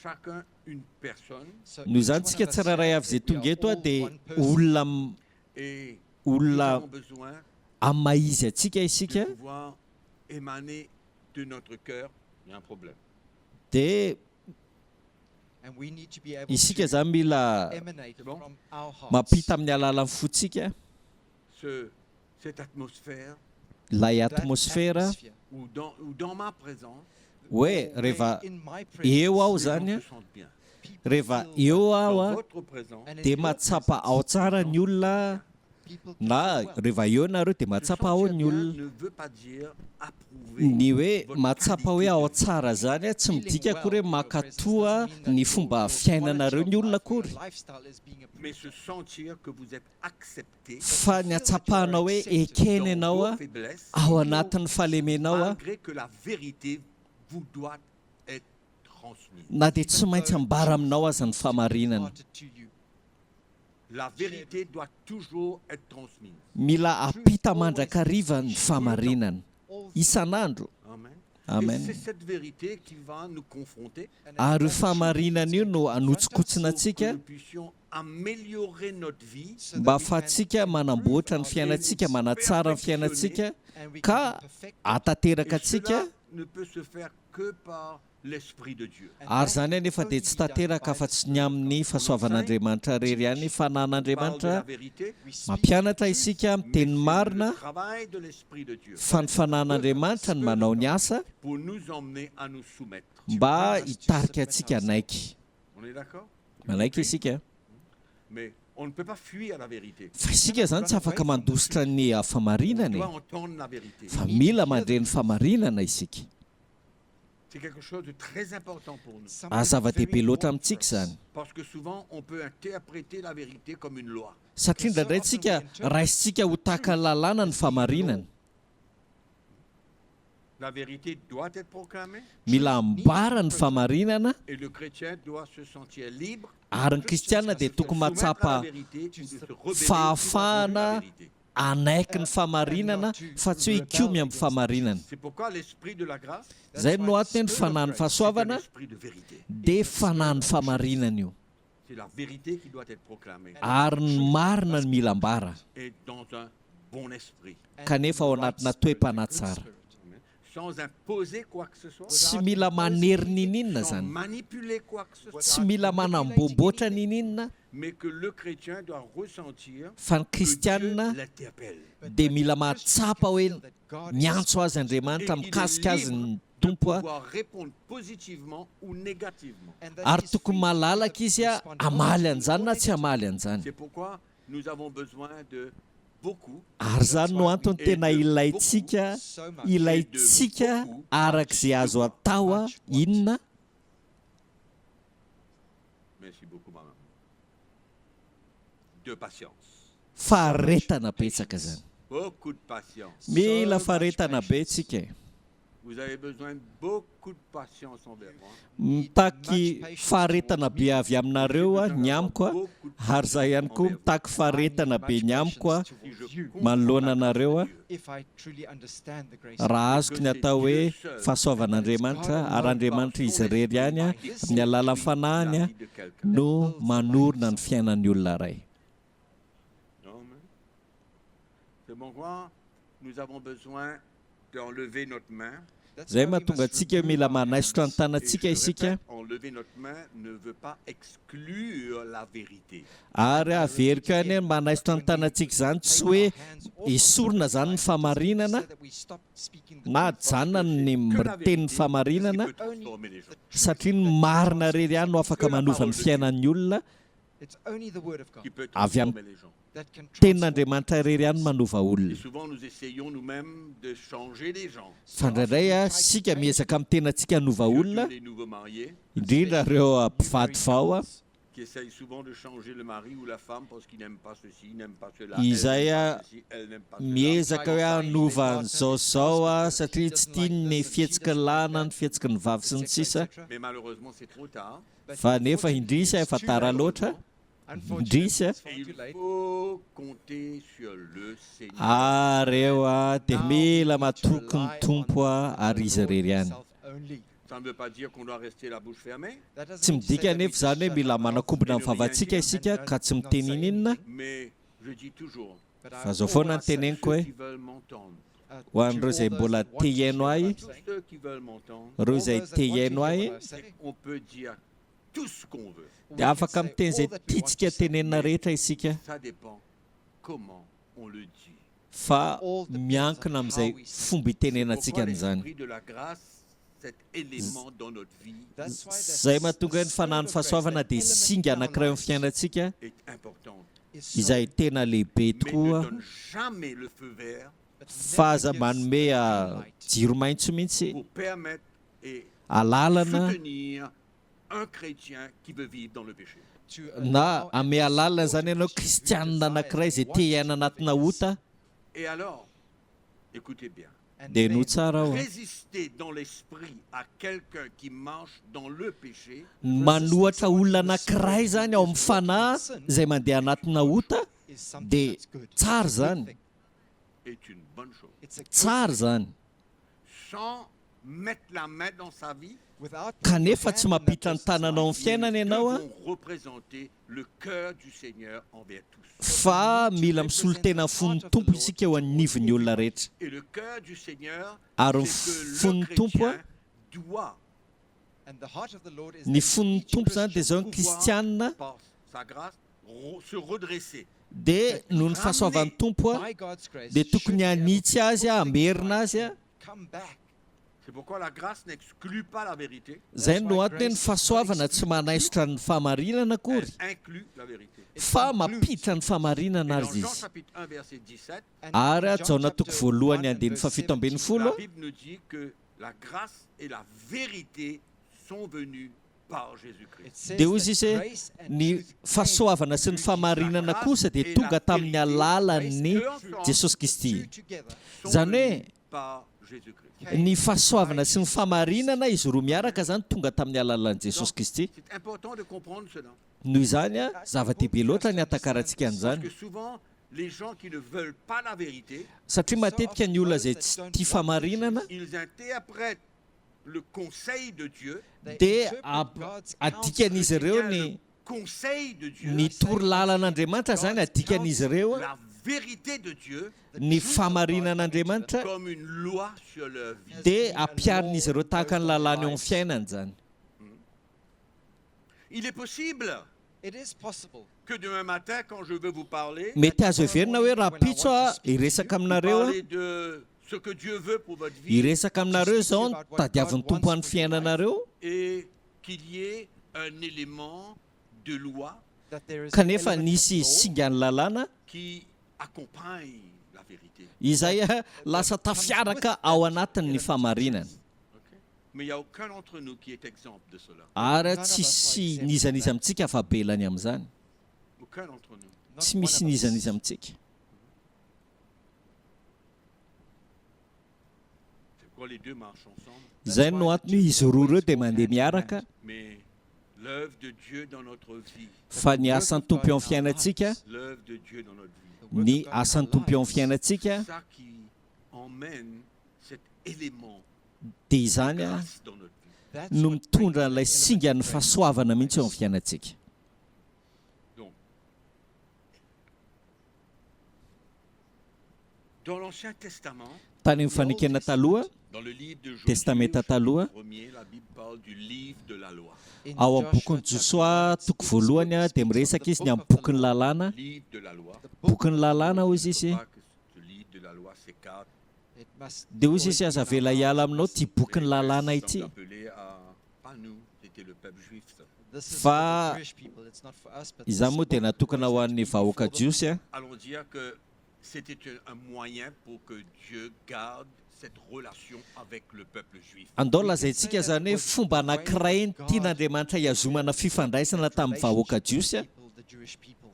chacun une personne Noho izany tsika tsirairay avy izay tonga eto a dia olona et Nous olona avons besoin amin'ny mahizy atsika de isika pouvoir émaner de notre cœur. Il y a un problème. dia And we need to be able isika to zany mila emanate C'est bon? from our hearts. mampita amin'ny alalan'ny fotsika Cette atmosphère ilay That atmosfera atmosphere où dans ma présence, hoe where rehefa in my eo aho les gens zany a se sentent bien. people rehefa feel eo well. aho Dans a votre présence, And in dia your mahatsapa presence, ao tsara ny olona people can na feel well. rehefa eo nareo dia se mahatsapa ao sentir ny bien olona ne veut pas dire approuver ny hoe votre mahatsapa hoe qualité ao de vie. tsara zany a tsy Feeling midika well kory hoe in your makatoa presence doesn't mean ny that fomba your fiainanareo quality ny of olona life or your kory lifestyle is being Mais approved. se sentir que vous êtes accepté fa ny atsapahanao hoe ekena dans ianao vos a faiblesses, ao anatin'ny fahalemenao a malgré que la vérité vous doit être transmise. na dia tsy maintsy ambara aminao aza ny famarinana Imparted to you. La vérité doit toujours être transmise. mila apita mandrakariva ny famarinana All isan'andro Amen. Amen. Et c'est cette vérité qui va nous confronter and ary io it's that famarinana io no pour anotsikosina que atsika nous puissions améliorer notre vie so that mba we can ahafahantsika manamboatra ny fiainantsika manatsara ny fiainantsika and we ka can perfect atateraka et atsika cela ne peut se faire que par l'Esprit de Dieu. and ary that zany can anefa dia only tsy be done tanteraka by fa the tsy Spirit ny of amin'ny God. fahasoavan'andriamanitra rery ihany On parle de la fanan'andriamanitra vérité, We speak mampianatra isika mais miteny c'est marina le travail de l'Esprit de Dieu fa ny fanan'andriamanitra ny manao ny asa pour nous emmener à nous soumettre. mba hitarika atsika naiky On est d'accord? manaiky isika Mais on ne peut pas fuir la vérité. fa isika zany tsy afaka mandositra ny On famarinana doit e entendre la vérité. fa mila mandre ny famarinana isika C'est quelque chose de très important pour nous. something zava-dehibe very loatra important amintsika for us. zany Parce que souvent, on peut interpréter la vérité comme une loi. satria indraindray tsika raisitsika ho taka ny lalàna ny famarinana La vérité doit être proclamée mila ambara ny famarinana et le chrétien doit se sentir libre ary ny kristianina dia de tokony se soumettre à la mahatsapa vérité ou de se rebeller fahafahana contre la vérité. anaiky ny famarinana fa tsy hoe ikomy amin'ny famarinana C'est pourquoi l'esprit de la grâce, zay no atiny ny c'est fanahy ny un fahasoavana esprit de vérité. dia fanahy ny famarinana io C'est la vérité qui doit être proclamée ary ny marina ny mila ambara et dans un bon esprit, And kanefa ao in the right anatina spirit, toe-panahy a good tsara spirit. Amen. Sans imposer quoi que ce soit, tsy mila manery nininona sans zany manipuler quoi que ce soit, tsy mila manambomboatra nininona mais que le chrétien doit ressentir fa ny que Dieu kristianina l'interpelle. dia mila mahatsapa hoe Feel that God is miantso azy andriamanitra mikasika azy ny tompo a Pouvoir répondre positivement ou négativement. and that ary he's tokony free malalaka to izy a respond amaly positively an'izany or na tsy negatively. amaly an'izany C'est pourquoi nous avons besoin de beaucoup ary zany no antony tena ilayntsika So much. ilayntsika arak'izay azo atao a inona Merci beaucoup, maman. De patience. faharetana betsaka zany Beaucoup de patience. mila faharetana betsika e. Vous avez besoin de beaucoup de patience envers moi. mitaky faharetana be avy aminareo a ny amiko a ary zay ihany koa mitaky faharetana be ny amiko a Si je manoloana anareo a If I truly understand the grace raha azoko ny atao hoe fahasoavan'andriamanitra ary andriamanitra izy rery ihany a amin'ny alalan'ny fanahiny a la vie de quelqu'un. no manorona ny fiainan'ny olona ray Amen. C'est pourquoi nous avons besoin d'enlever notre main. That's zay why we mahatonga must antsika remove mila our manaisotra ny hands. Et tanantsika je isika répète, enlever notre main ne veut pas exclure la vérité. ary averiko ihany hoe manaisotra ny tanantsika zany tsy hoe esorina zany ny famarinana So that we stop speaking the na truth. janona ny Que la miteny ny vérité famarinana qui peut transformer les gens. satria ny marina rery ihany no afaka manova ny fiainan'ny olona It's only the word of God Qui peut Avy am- transformer les gens. that can transform. tenin'andriamanitra rery ihany manova Et olona souvent nous essayons nous-mêmes de changer les gens. fa indraindray a sika miezaka amin'ny tenantsika hanova olona Surtout les nouveaux mariés indrindra ireo mpivady vao a qui essayent souvent de changer le mari ou la femme parce qu'ils n'aiment pas ceci, n'aiment pas cela. Izay elle n'aime a pas ceci, elle n'aime pas cela. miezaka hoe hanova an'izao zao a satria tsy tiany ny fihetsiky ny lana ny fihetsiky ny vavy sy ny sisa Mais malheureusement, c'est trop tard. fa nefa indrisy efa tara loatra indrisy a Et il faut compter sur le Seigneur. ary eo a dia mila matoky ny tompo a ary izy rery ihany Ça ne veut pas dire qu'on doit rester la bouche fermée, tsy midika nefa zany hoe mila manakombona amin'ny vavantsika isika ka tsy miteny ininona mais je dis toujours, But I fa zao foana ny Ceux teneniko hoe qui veulent m'entendre, ho an'ireo izay mbola te haino ahy, tous ceux qui veulent m'entendre, ireo izay te haino ahy, on peut dire tout ce qu'on veut. dia afaka miteny izay tiantsika tenenina rehetra isika, Ça dépend comment on le dit. fa miankina amin'izay fomba itenenantsika Pourquoi an'izany. l'esprit de la grâce, cet élément dans notre vie, Zay mahatonga ny fanahiny fahasoavana dia singa anankiray amin'ny fiainantsika est important. izay tena lehibe Mais ne tokoa, donne jamais le feu vert fa aza manome jiro maitso mihitsy pour permettre et alalana soutenir un chrétien qui veut vivre dans le péché. na ame alalana zany ianao kristianina anankiray izay te hiaina anatina ota, Et alors, écoutez bien, dia no tsara ao résister dans l'esprit à quelqu'un qui marche dans le péché manohatra olona anankiray zany ao amin'ny fanahy izay mandeha anatina ota, dia tsara zany, est une bonne chose. tsara zany, Sans mettre la main dans sa vie, kanefa tsy mampitra ny tananao amin'ny fiainana nous ianao a, devons représenter le cœur du Seigneur envers tous. fa mila misolo tena fon'ny tompo isika eo anivon'ny olona rehetra. Et le cœur du Seigneur, Ary c'est que fon'ny le tompo a, chrétien doit, ny fon'ny tompo zany dia zao ny kristianina, par sa grâce, se redresser. dia noho ny fahasoavan'ny tompo a, dia tokony hanitsy azy a, hamerina azy a. C'est pourquoi la grâce n'exclut pas la vérité, Zay no antony ny fahasoavana tsy manaisotra ny fahamarinana elle akory, inclut la vérité. fa mampitra ny Et fahamarinana dans azy Jean izy. chapitre 1 verset 17, Ary Jaona toko voalohany andiny fafito ambin'ny la folo, Bible nous dit que la grâce et la vérité sont venues par Jésus-Christ. dia hoy izy hoe ny fahasoavana sy ny fahamarinana kosa dia tonga tamin'ny alalan'ny Jesosy Kristy. Sont Zany hoe venues par Jésus-Christ. ny fahasoavana sy ny fahamarinana izy roa miaraka zany tonga tamin'ny alalan'i Jesosy Kristy. C'est important de comprendre cela. Noho izany a zava-dehibe loatra ny atakarantsika Parce an'izany, que souvent, les gens qui ne veulent pas la vérité, satria matetika ny olona izay tsy tia fahamarinana ils interprètent le conseil de Dieu. dia adikan'izy ireo Le conseil de Dieu, ny tory lalan'Andriamanitra zany adikan'izy ireo a, la vérité de Dieu, ny fahamarinan'Andriamanitra comme une loi sur leur vie. dia ampiarin'izy ireo tahaka ny lalàna eo amin'ny fiainany zany. Il est possible It is possible. que demain matin, quand je veux vous parler, Mety azo heverina hoe raha pitso a hiresaka aminareo a, parler de ce que Dieu veut pour votre vie, hiresaka aminareo zao ny tadiavin'ny tompo an'ny fiainanareo, et qu'il y ait un élément de loi That there is an kanefa element nisy of law singa ny lalàna, qui accompagne la vérité. izay a lasa tafiaraka ao anatin'ny fahamarinana. Ok? Mais il n'y a aucun d'entre nous qui est exempt de cela. Ary tsisy nizaniza amintsika afa-belany amin'izany, Aucun d'entre nous. not tsy one misy of us. nizaniza amintsika. C'est pourquoi les deux marchent ensemble. Zay no antony izy roa ireo dia mandeha miaraka, Mais l'œuvre de Dieu dans notre vie, fa ny asan'ny tompo eo amin'ny fiainantsika, l'œuvre de Dieu dans notre vie, The work ny of God in asan'ny our tompo eo amin'ny lives. fiainantsika ça qui emmène cet élément dia de izany a grâce dans notre vie. That's no what mitondra brings ilay the singa ny element of grace. fahasoavana mihitsy eo amin'ny fiainantsika. Donc, dans l'Ancien Testament, Tany amin'ny fanikena taloha, dans le livre de Josué, testamenta taloha, premier, la Bible parle du livre de la loi. In ao amin'ny Joshua bokin'ny chapter Josoa 1, toko it voalohany a dia speaks of miresaka the izy ny book amin'ny of the bokin'ny law. lalàna, Livre de la loi. The book bokin'ny lalàna hoy izy Il izy, faut pas que ce livre de la loi s'écarte. it must dia hoy izy always be aza in our vela mouth. hiala aminao ty bokin'ny Les lalàna Grecs ity, sont appelés à, pas nous, c'était le peuple juif. Ça. This is Fa- for the Jewish people. It's not for us, but izany this moa dia book natokana ho was an'ny actually vahoaka for them. jiosy a, Allons dire que c'était un moyen pour que Dieu garde cette relation avec le peuple juif. andao lazaintsika zany hoe fomba anankiray ny tian'Andriamanitra hiazomana fifandraisana tamin'ny vahoaka jiosy a. People, the Jewish people.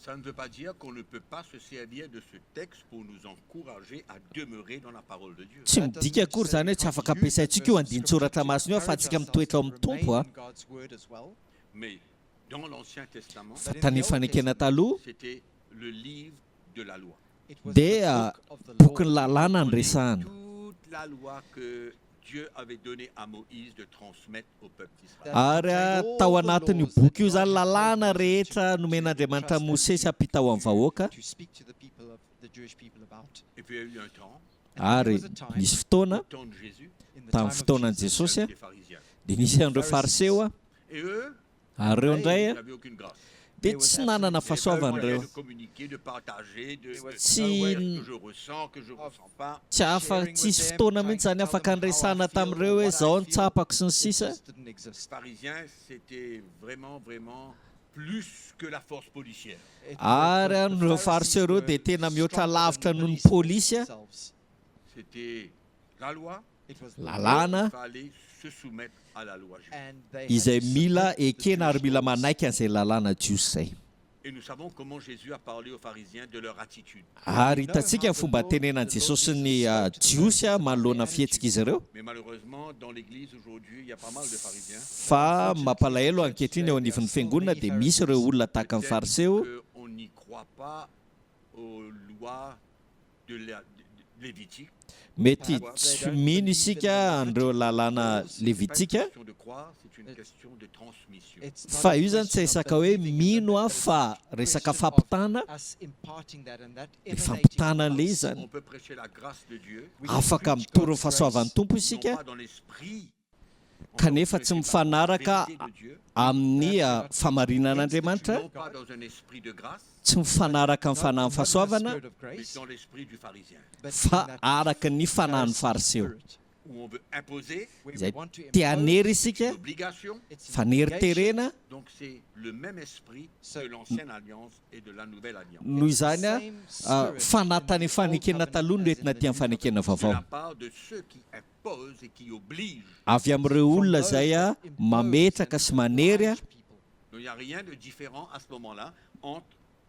Ça ne veut pas dire qu'on ne peut pas se servir de ce texte pour nous encourager à demeurer dans la parole de Dieu. Tsy midika akory zany hoe tsy afaka ampiasaintsika io andin-tsoratra masina io fa tsika mitoetra ao amin'ny tompo a. God's word as well. Mais dans l'Ancien Testament, Fa tany fanikena taloha c'était le livre de la loi. It was dia the book of the law. bokin'ny lalàna ny resahana. Toute la loi que Dieu avait donné à Moïse de transmettre au peuple d'Israël. ary tao anatin'io boky io zany lalàna rehetra nomen'Andriamanitra Mosesy hampitao amin'ny vahoaka to speak to the people of the Jewish people about. Et puis il y a eu un temps, ary nisy fotoana au temps de Jésus, In the tamin'ny time of fotoanan'i Jesus, Jesosy a des pharisiens. dia nisy an'ireo fariseo a Et eux, ary reo indray ils a n'avaient aucune grâce. dia tsy nanana Ils fahasoavana avaient ireo de communiquer, de partager, de Si- dire que je ressens, que je ne ressens pas. tsy afa tsisy fotoana mihitsy zany afaka andresana tamin'ireo hoe zao ny tsapako sy ny It sisa just didn't exist. Les pharisiens, c'était vraiment, vraiment plus que la force policière. It ary was- ireo the fariseo ireo Pharisees dia tena were mihoatra stronger lavitra than noho ny police polisy a themselves. C'était la loi. It was the lalàna Il fallait se soumettre à la loi juive. and they izay had to mila submit to the ekena ary Jewish mila laws. manaiky an'izay lalàna jiosy zay Et nous savons comment Jésus a parlé aux pharisiens de leur attitude. ary hitantsika ny fomba tenenan' Jesosy ny jiosy a manoloana ny fihetsika izy ireo Mais malheureusement, dans l'Église aujourd'hui, il y a pas mal de pharisiens. fa mampalahelo ankehitriny eo anivon'ny fiangonana dia misy ireo olona tahaka ny fariseo On n'y croit pas aux lois de Lévitique. mety tsy mino isika an'ireo lalàna C'est pas une levitika question de croire, c'est une question de transmission. It's not fa a io zany tsy question of resaka hoe believing in mino that, a but it's fa a resaka question of fampitana us imparting that and that ny emanating fampitana from le us. zany On peut prêcher la grâce de Dieu, We can afaka preach mitoro ny God's fahasoavan'ny grace, tompo non isika pas dans l'esprit. On kanefa peut tsy prêcher par la mifanaraka vérité de Dieu, amin'ny famarinan'Andriamanitra non pas dans un esprit de grâce, tsy mifanaraka amin'ny not fanahy in ny the fahasoavana spirit of mais grace, dans l'esprit du pharisien, but fa in that araka ny fanahin'ny Pharisee fariseo spirit, où on veut imposer where Izay we want to te impose, hanery isika une obligation. it's an fanery-terena Donc c'est le même esprit So- de l'ancienne alliance et de la nouvelle alliance. noho izany a Same spirit fanatany in the fanekena old taloha no covenant as entina in the ty amin'ny new fanekena De la vaovao part de ceux qui imposent et qui obligent. avy amin'ireo olona zay a mametraka sy manery a Donc il n'y a rien de différent à ce moment-là entre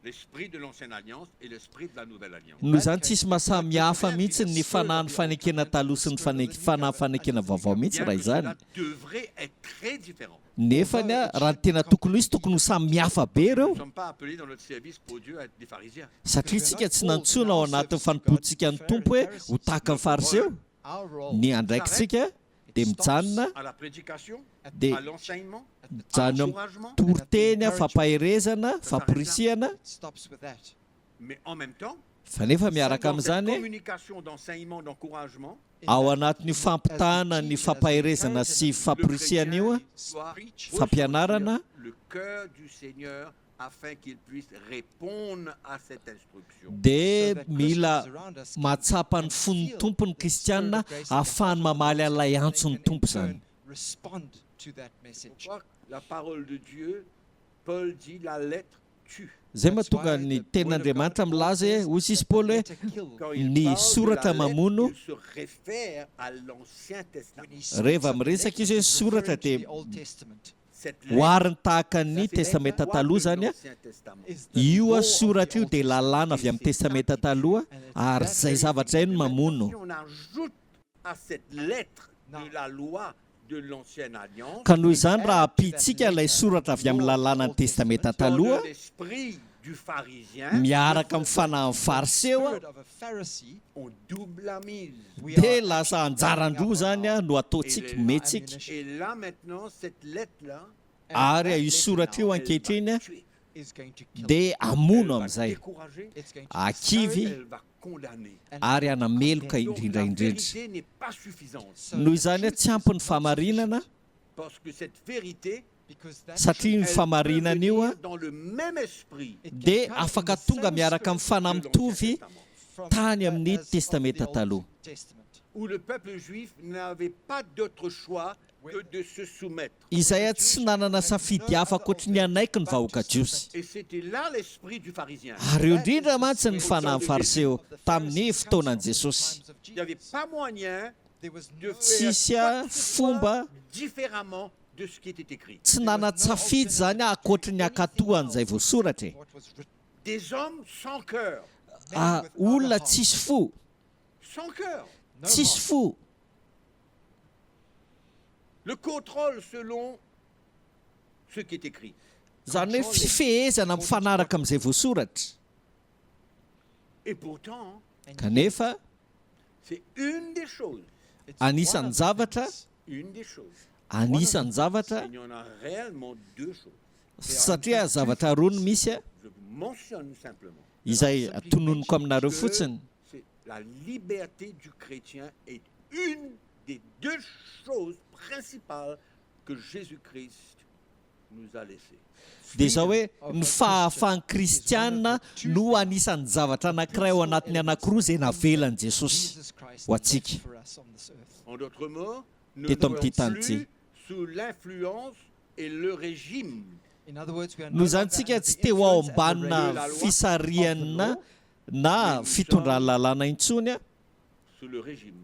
l'esprit de l'ancienne alliance et l'esprit de la nouvelle alliance. noho izany tsisy mahasamihafa mihitsy ny fanahy ny fanekena taloha sy ny fanahy fanekena vaovao mihitsy Bien raha que izany cela devrait être très différent. nefany a raha ny tena tokony ho izy tokony ho samihafa be Nous ireo ne sommes pas appelés dans notre service pour Dieu à être des pharisiens. satria tsika tsy nantsona ao anatin'ny fanompotsika ny tompo hoe ho tahaka ny fariseo Our role ny andraikitsika dia mijanona À la prédication, dia à l'enseignement, à mijanona l'encouragement, toroteny a fampaherezana fampirisihana it stops with that. mais en même temps, fa nefa miaraka dans cette amin'izany communication, d'enseignement, d'encouragement, ao anatin'ny fampitana ny fampaherezana sy fampirisihana io a doit fampianarana le cœur du Seigneur afin qu'il puisse répondre à cette instruction. dia So that mila Christians around us can mahatsapa ny fon'ny tompony kristianina ahafahany mamaly alay antsony they can tompo in zany turn respond to that message. Pourquoi la parole de Dieu, Paul dit la lettre tue. zay That's mahatonga why ny the tenin'andriamanitra milaza hoe hoy sisy paoly hoe Let a kill. Quand il Ny parle soratra de la lettre, mamono, il se réfère à l'Ancien Testament. When he Reva speaks of miresaka the izy hoe letter, he's soratra referring to dia the Old Testament. Cette hoariny tahaka ny lettre, testamenta c'est taloha de zany a l'Ancien Testament. Is the io law a of soratra the io Old dia Testament. lalàna avy amin'ny testamenta taloha ary zay zavatra zay no mamono Si on ajoute à cette lettre de la loi de l'Ancienne Alliance, ka noho izany raha ampitsika ilay soratra avy amin'ny lalàna ny testamenta dans taloha l'esprit du pharisien, miaraka amin'ny fanahin'ny fariseo a Spirit of a Pharisee, on double la mise. we dia are lasa anjaran-droa zany a no ataontsika metsika Et là maintenant, cette lettre-là, ary io soratra io elle ankehitriny va a tuer, is going to kill. dia elle amono va amin'izay décourager, It's going to akivy elle va condamner. and ary anameloka Donc indrindra la indrindra vérité n'est pas suffisante. so noho the izany a truth tsy is ampy ny not famarinana sufficient Parce que cette vérité, because that satria ny elle peut famarinana io a venir dans le même esprit it can dia come in afaka the tonga same miaraka amin'ny spirit fanahy de mitovy l'Ancien Testament, from tany amin'ny as of testamenta the Old taloha Testament. où le peuple juif n'avait pas d'autre choix que de se soumettre. izay a tsy nanana safidy hafa akoatra ny anaiky ny vahoaka jiosy Et c'était là l'esprit du pharisien. ary io indrindra mantsy ny fanahin'ny fariseo tamin'ny fotoanan'i Jesosy Il n'y avait pas moyen There was de no faire tsisy quoi a que ce soit fomba différemment de ce qui était écrit. tsy nana-tsafidy zany a akoatra ny akatohan'izay voasoratra e. what was written. Des hommes sans cœur. Ah, olona tsisy fo Sans cœur. No tsisy heart. fo Le contrôle selon ce qui est écrit. zany hoe fifehezana mifanaraka amin'izay voasoratra Et pourtant, kanefa c'est une des choses It's anisan'ny one of the zavatra things. Une des choses. anisan'ny zavatra Il y en a réellement deux choses. satria zavatra roa no misy a Je vous mentionne simplement izay tononoko aminareo fotsiny c'est la liberté du chrétien est une des deux choses principales que Jésus-Christ nous a laissées. dia izao hoe ny fahafahan'ny kristianina no anisan'ny zavatra anankiray ao anatin'ny anankiroa izay navelan'i Jesosy Jesus Christ ho died antsika. for us on this earth. En d'autres mots, nous Teto ne amin'ity sommes tany ity. plus sous l'influence et le régime In other words, we are no no zany longer tsika under tsy the teo ao influence and the reign ambanina of the fisariana law, na fitondran'ny lalàna intsony a sous le régime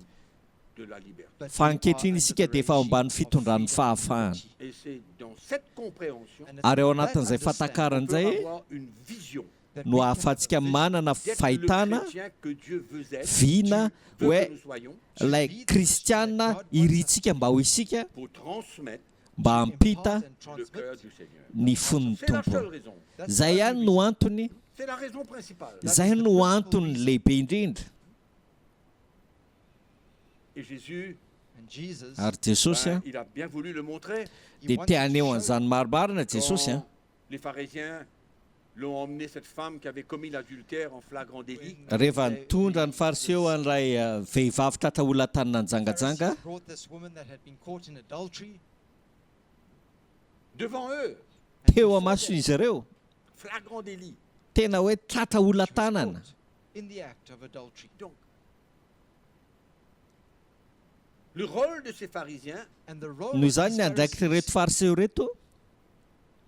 de la liberté. but fa we ankehitriny are isika under the dia efa ao regime ambany of fitondran'ny freedom and fahafahana liberty. Et c'est dans cette compréhension And it's ary ao in that anatin'izay qu'on fahatakarana peut izay avoir une vision that no we can ahafahantsika have a vision manana d'être le fahitana chrétien que Dieu veut être, vina veut hoe que nous soyons, ilay kristianina irintsika mba ho isika pour transmettre mba hampita impart and le transmit. cœur du Seigneur. ny fon'ny C'est la tompo seule raison. That's zay the ihany only no reason. antony C'est la raison principale. zay no antony lehibe indrindra Et Jésus, And Jesus, ary Jesosy a il a bien voulu le montrer. he dia wanted tia to aneo show an'izany marimarina Jesosy a Quand les pharisiens l'ont emmené cette femme qui avait commis l'adultère en flagrant délit. rehefa nitondra ny fariseo an'ilay vehivavy tratra olona tany nanjangajanga Pharisees brought this woman that had been caught in adultery Devant eux, and teo before amaso them, izy ireo flagrant délit. tena hoe tratra olona she was tanana caught in the act of adultery. Donc, le rôle de ces pharisiens, And the role noho of izany these ny andraikitra Pharisees reto fariseo reto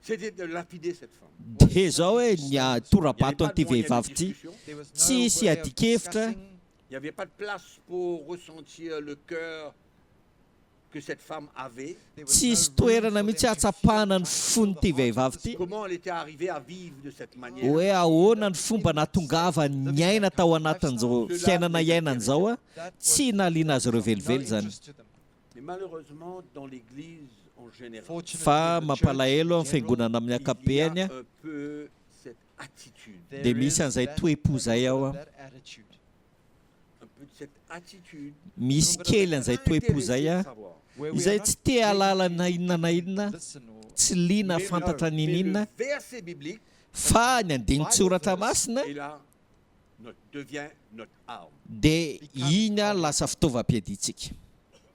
c'était de lapider cette femme. dia zao hoe ny Il n'y avait atorabato pas de an'ity moyen de vehivavy ity discussion. there was Tsy no hisy way of adikevitra. discussing. Il n'y avait pas de place pour ressentir le cœur que cette femme avait. There was tsy no hisy room toerana for them mihitsy to hatsapahana feel ny kind of fon'ity the heart of vehivavy this ity woman. Comment elle était arrivée à vivre de cette manière. hoe ahoana ny fomba nahatongava ny aina tao anatin'izao fiainana iainan'izao a That tsy was naliana azy ireo of no velively zany interest to them. Mais malheureusement, dans l'Église en général, Fortunately, fa in the mampalahelo church amin'ny in fiangonana amin'ny il y ankapehany a a un peu cette attitude. there dia is misy an'izay that- toe-po zay ao a that attitude. Un peu de cette attitude. misy kely an'izay toe-po zay a Savoir. Where we are izay not tsy te halala ready na to inona na inona listen or tsy liana Mais fantatra le nin'inona verset biblique fa ny andininy tsoratra masina est là, devient notre arme. dia iny a lasa fitaovam-piaditsika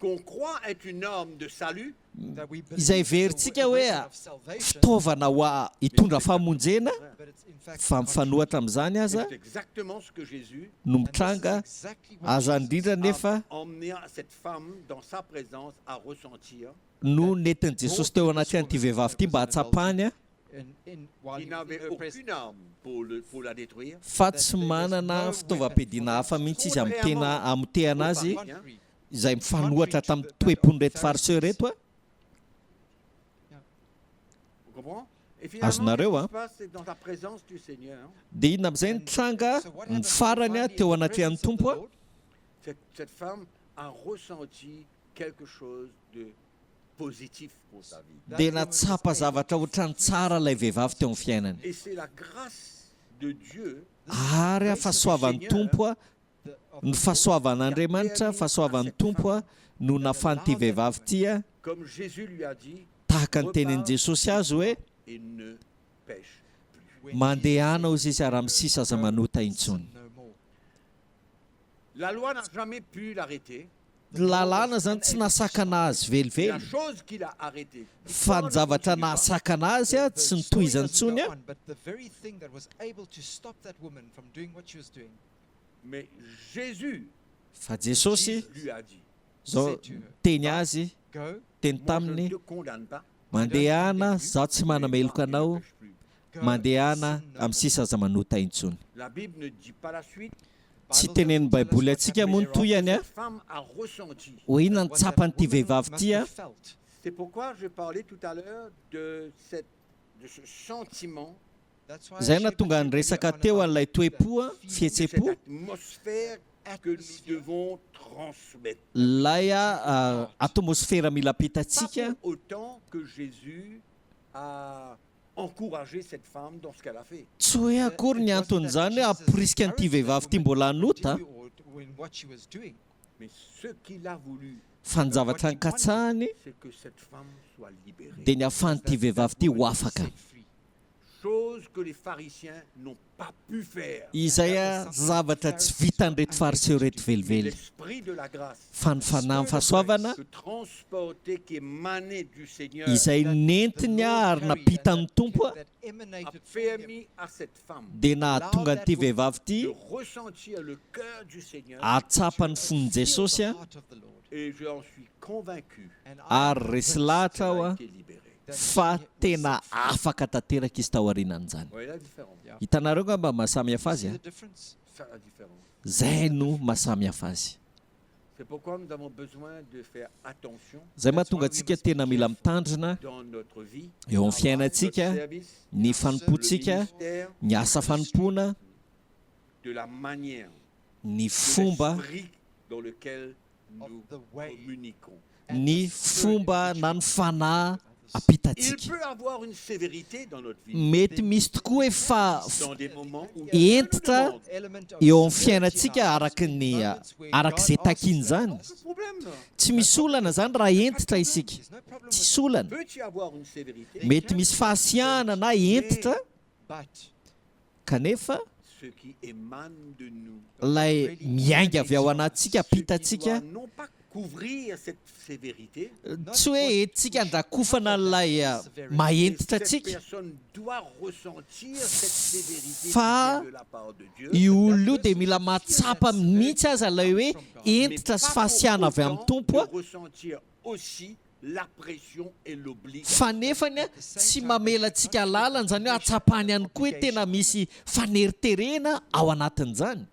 Qu'on croit être une arme de salut, that we believe izay is the veritsika hoe weapon of salvation, fitaovana ho a hitondra famonjena but it's in fact fa mifanohatra amin'izany aza c'est exactlement ce que Jésus no And this is mitranga exactly what aza Jesus indrindra a nefa emmené cette femme dans sa présence à ressentir. no nentin'i jesosy teo anaty an'ity vehivavy ity mba hatsapahany a while Il he was in n'avait her presence. aucune arme pour la détruire. fa tsy manana fitaovam-piadiana hafa mihitsy izy amin'ny tena amotehana azy Contrary, izay mifanohatra tamin'ny toepony reto fariseo reto a Vous comprenez? Et Ah, finalement, nareo, ce qui hein. se passe, c'est dans la présence du Seigneur. dia inona amin'izay nitranga so what ny happens farany a finally in teo the anaty an'ny presence of the tompo a Lord? Cette femme a ressenti quelque chose de positif pour sa vie. That dia woman natsapa was able zavatra to ohatrany feel tsara ilay vehivavy teo amin'ny fiainany Et c'est la grâce de Dieu ary a fahasoavan'ny tompo a ny fahasoavan'andriamanitra fahasoavan'ny tompo a no nafan'ity vehivavy ity a comme Jésus lui a dit, tahaka ny tenin'i jesosy azy hoe et ne pêche plus. when mandehana Jesus ozy izy ary amin'ny sisa aza manota intsony no more. La loi n'a jamais pu l'arrêter. lalàna zany tsy nasakana azy La velively chose qui l'a arrêté. fa ny zavatra nahasakana azy a tsy The nitohy story izany doesn't intsony go a on, but the very thing that was able to stop that woman from doing what she was doing Mais Jésus fa jesosy lui a dit, zao teny azy go, teny moi, je taminy ne te condamne pas. mandehana zaho tsy manameloka Et ne anao pêche plus. go, mandehana sin no amin'ny sisa aza manota intsony La Bible ne dit pas la suite. tsy Bible tenen'ny doesn't tell us baiboly what antsika happened moa ny toy ihany a Cette femme a ressenti. ho inona ny What that tsapan'ity woman vehivavy must ity a have felt. C'est pourquoi je parlais tout à l'heure de ce sentiment, That's why I izay shared nahatonga with ny you resaka earlier teo on an'ilay about toe-po a that feeling, de fihetsem-po cette atmosphère que nous atmosphere. devons transmettre. lay a atmosfera mila Pas apitatsika pour autant que Jésus a encouragé cette femme dans ce qu'elle a fait. tsy hoe akory ny It wasn't anton'izany that hoe Jesus aporisika an'ity encouraged that vehivavy ity woman mbola to hanota do or in what she was doing. Mais ce qu'il a voulu, fa ny zavatra nikatsahany c'est que cette femme soit libérée. dia ny ahafahan'ity vehivavy ity ho afaka Chose que les pharisiens n'ont pas pu faire. izay a zavatra tsy vitan'ireto fariseo reto Mais velively l'esprit de la grâce fa ny fanahy ny fahasoavana que transporté, qui émanait du Seigneur, izay nentiny ary napitan'ny tompo a a permis à cette femme dia nahatonga an'ity vehivavy ity de ressentir le cœur du Seigneur. atsapany fon'ny jesosy a Et j'en suis convaincu ary resy lahatra aho qu'elle a a été libérée. fa tena afaka tanteraka izy tao aorianan'izany Voyez la différence. hitanareo nga mba mahasamihafa azy a Ça la différence. zay no mahasamihafa azy C'est pourquoi nous avons besoin de faire attention zay mahatonga antsika tena mila mitandrina dans notre vie, eo amin'ny notre fiainantsika service, ny le fanompoantsika ministère, ny asa fanompoana de la manière, ny de fomba l'esprit dans lequel nous the way. communiquons. ny fomba na ny fanahy Il apitatsika peut avoir une sévérité dans notre vie, mety misy tokoa efa dans des moments où entitra on demande. eo amin'ny fiainantsika arak'izay takiany zany Pas de problème. tsy misy olana zany raha entitra isika tsisy olana Peut y avoir une sévérité, mety misy fahasiahana na entitra But kanefa ce qui émane de nous, lay miainga avy ao anatsika ce qui apitatsika doit non pas couvrir cette sévérité, tsy hoe etsika andrakofana n'lay mahentitra cette atsika personne doit ressentir cette sévérité Fa- qui vient de la part de Dieu. io olona io dia mila mahatsapa mihitsy aza lay hoe Mais entitra sy pas fahasiahana avy pour amin'ny autant tompo a de ressentir aussi la pression et l'obligation. fa nefany a tsy mamela antsika lalana zany hoe atsapahany ihany koa hoe tena misy faneriterena ao anatin'izany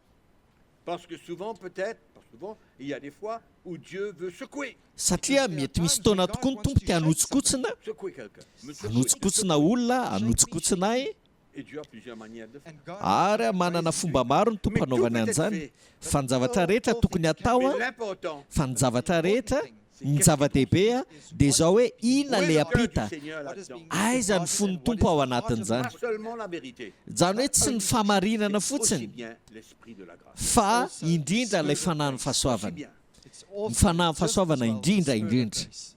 Parce que souvent, peut-être, souvent, il y a des fois où Dieu veut secouer satria mety misy fotoana tokoa ny tompo tia hanotsikotsina quelqu'un. Me secouer. hanotsikotsina olona hanotsikotsina ahy Et Dieu a plusieurs manières de faire. and God ary a manana fomba maro ny tompo Mais tout hanaovany peut être an'izany fait. fa ny zavatra rehetra tokony atao Mais a l'important, fa ny zavatra rehetra ny zava-dehibe a dia zao hoe inona où est le le cœur apita du Seigneur là-dedans? aiza ny fon'ny tompo ao anatin'izany Pas seulement la vérité, zany hoe tsy ny fahamarinana aussi fotsiny bien l'esprit de la grâce. fa indrindra ilay fanahy ny Aussi fahasoavana bien. it's also ny fanahy ny just fahasoavana as well indrindra the spirit of indrindra grace.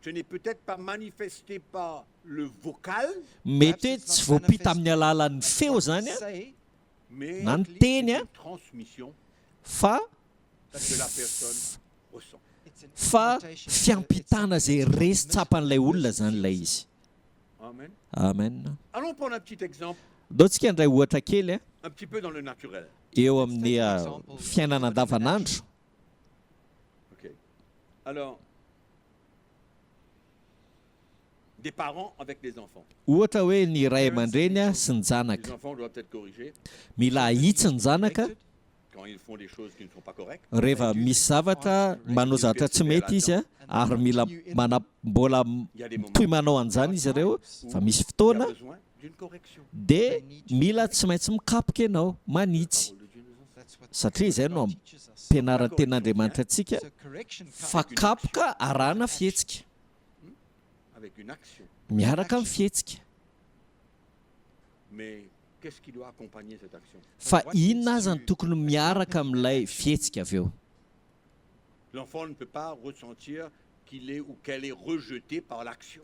Ce n'est peut-être pas manifesté par le vocal, mety hoe tsy voapita amin'ny alalan'ny feo zany a Say mais na ny c'est teny a une transmission fa que la personne ressent. it's an fa invitation, fiampitana it's zay a resy tsapan'ilay olona message. zany ilay izy Amen. amen Allons prendre un petit exemple, daontsika indray ohatra kely a un petit peu dans le naturel. eo amin'ny fiainana andavanandro Ok. Alors, des parents avec des enfants. ohatra hoe ny ray aman-dreny a sy ny Les zanaka enfants doivent être corrigés mila ahitsy ny zanaka quand ils font des choses qui ne sont pas correctes. rehefa misy zavatra manao zavatra tsy mety izy a ary mila mbola Il y a des moments toy manao an'izany izy ireo fa misy où il y fotoana a besoin d'une correction. dia mila tsy maintsy mikapoka ianao manitsy La parole de Dieu nous enseigne. That's what satria izay no God teaches us. ampianaran'ny ten'andriamanitra antsika So correction comes fa kapoka arahana fihetsika avec une action. miaraka amin'ny fihetsika Mais qu'est-ce qui doit accompagner cette action? fa inona aza ny tokony miaraka amin'ilay fihetsika avy eo L'enfant ne peut pas ressentir qu'il est ou qu'elle est rejetée par l'action.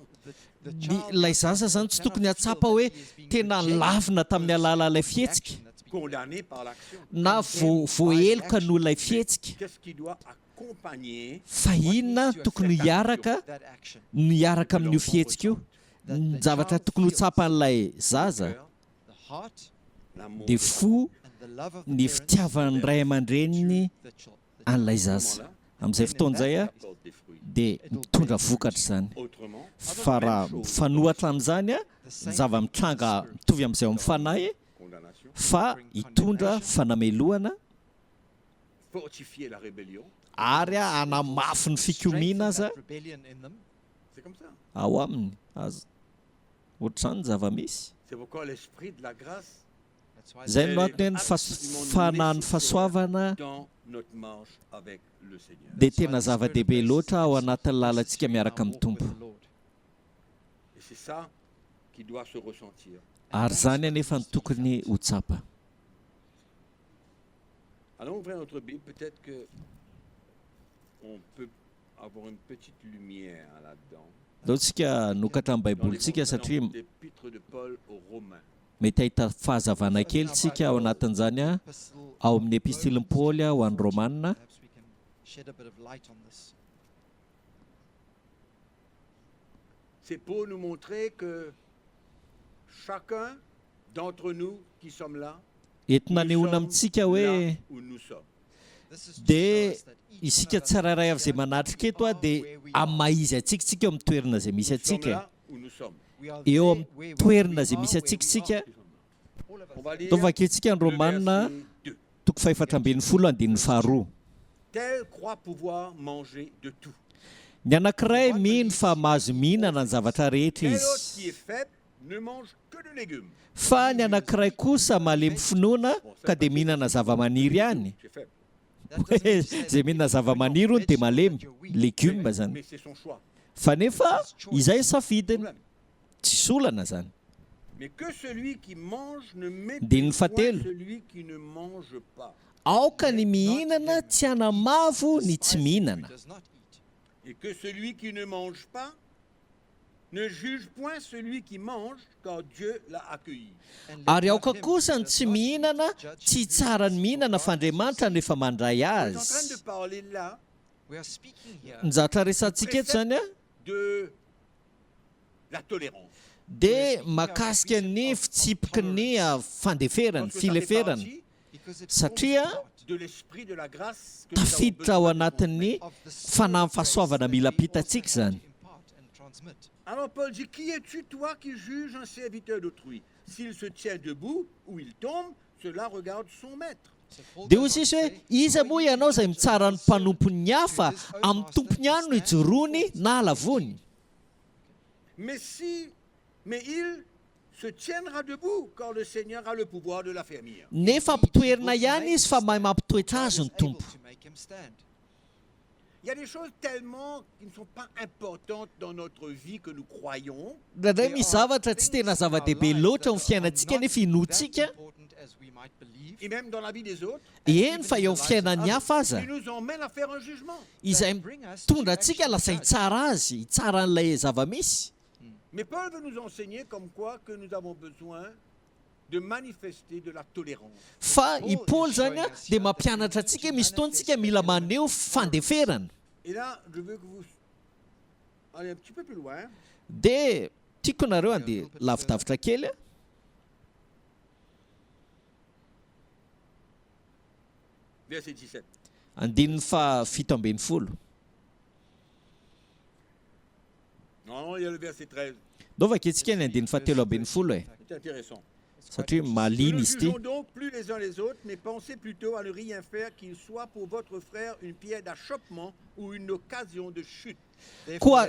the Ny- child ilay zaza zany tsy tokony hatsapa hoe tena lavina tamin'ny alalalay fihetsika Condamné par l'action. na voaheloka noho ilay fihetsika Qu'est-ce qui doit accompagner fa inona tokony hiaraka that action. niaraka amin'io fihetsika io ny zavatra tokony ho tsapan'ilay zaza The heart l'amour dia de fo and the love of the ny parents fitiavan'ny ray aman-dreniny to the child. an'ilay ce zaza moment-là amin'izay fotoan'izay a apporte des fruits. dia mitondra vokatra zany Autrement, fa raha mifanohatra amin'izany a ny zava-mitranga mitovy amin'izay ao amin'ny fanahy condamnation, fa hitondra fanamelohana fortifier la rébellion. ary a anamafy ny fikomiana aza Strengthen that rebellion in them. C'est comme ça. ao aminy aza ohatr'izany zava-misy C'est pourquoi l'esprit de la grâce That's why zay Elle no est antony hoe ny absolument fanahany nécessaire fahasoavana dans notre marche avec le Seigneur. dia tena zava-dehibe loatra ao anatin'ny lalantsika miaraka amin'ny tompo Et c'est ça qui doit se ressentir. ary zany anefa ny tokony ho tsapa Allons ouvrir notre Bible, peut-être que on peut avoir une petite lumière là-dedans. Dao tsika nokatra amin'ny Dans baibolitsika satria l'épître de Paul aux Romains. mety ahita fahazavana kely tsika ao anatin'izany a ao amin'ny epistily Paoly ho an'ny Romanina. Perhaps we can shed a bit of light on this. C'est pour nous montrer que chacun d'entre nous qui sommes là, Entina nous nehoana sommes amintsika là hoe où nous sommes. This is to dia show us that each isika one of us, tsirairay avy izay manatrika eto a dia amin'ny maizy antsika eo amin'ny toerana izay misy Nous sommes atsika. là où nous sommes. we are Eo there amin'ny where we toerana izay are, misy where atsika. we are. All of us On va lire Tao vakentsika ny le Romanina verset 2. toko 4:12. Tel croit pouvoir manger de tout. Ny anankiray mino fa mahazo mihinana ny zavatra rehetra Tel autre izy, qui est faible ne mange que de légumes. fa ny anankiray kosa malemy finoana ka dia mihinana zavamaniry ihany. C'est faible. That doesn't mean to say Izay that mihinana if you zavamaniry eat hono dia malemy, vegetables that you're weak. legioma zany. Mais c'est son choix. Fa nefa izay safidiny, Problème. tsy solana zany. Mais que celui qui mange ne Diny méprise point fahatelo. celui qui ne mange pas. Aoka ny mihinana tsy hanamavo ny tsy mihinana. Does not eat. Et que celui qui ne mange pas ne juge point celui qui mange, car Dieu l'a accueilli. And let Ary not aoka him kosa who ny does tsy not mihinana eat judge tsy him, tsara ny mihinana for God f'Andriamanitra rehefa mandray On est en train de azy. parler là We are speaking here Ny zavatra resantsika eto zany a de la tolérance. dia mahakasika ny fitsipiky ny fandeferana, Parce que ça fait fileferana. partie because it Satria forms part de l'esprit de la grâce que nous avons tafiditra ao besoin de anatin'ny of the spirit fanahy of grace fahasoavana that mila we pitatsika also have zany. to impart and transmit. Alors Paul dit, qui es-tu toi qui juges un serviteur d'autrui? S'il se tient debout ou il tombe, cela regarde son maître. So Paul Dia goes hozy on izy to hoe say, iza "Who moa are you ianao to izay judge mitsara ny the servant mpanompon'ny hafa to his own amin'ny master tompony to ihany no stand ijorony before na him?" lavony. Mais il se tiendra debout, car le Seigneur a le pouvoir de l'affermir. Nefa ampitoerina ihany izy fa mahay mampitoetra God azy is ny able tompo. to make him stand. Il y a des choses tellement qui ne sont pas importantes dans notre vie que nous croyons. Ndraindray misy zavatra tsy tena zava-dehibe loatra amin'ny fiainantsika nefa inoantsika, Et même dans la vie des autres, eny fa eo amin'ny fiainan'ny hafa aza, qui nous emmènent à faire un jugement. izay mitondra antsika lasa hitsara azy, hitsara an'ilay zava-misy. Mais Paul veut nous enseigner comme quoi que nous avons besoin de manifester de la tolérance. Fa i Paoly zany a dia mampianatra antsika misy fotoantsika mila maneho fandeferana. Et là, je veux que vous allez un petit peu plus loin. Dia tiako nareo andeha lavidavitra kely a. Verset 17. Andininy fa 17. Non, il y a le verset 13. Dao vakentsika ny andininy fa 17 e. C'est intéressant. Satria Nous maliny ne izy ty. jugeons donc plus les uns les autres, mais pensez plutôt à ne rien faire qu'il soit pour votre frère une pierre d'achoppement ou une occasion de chute. Koa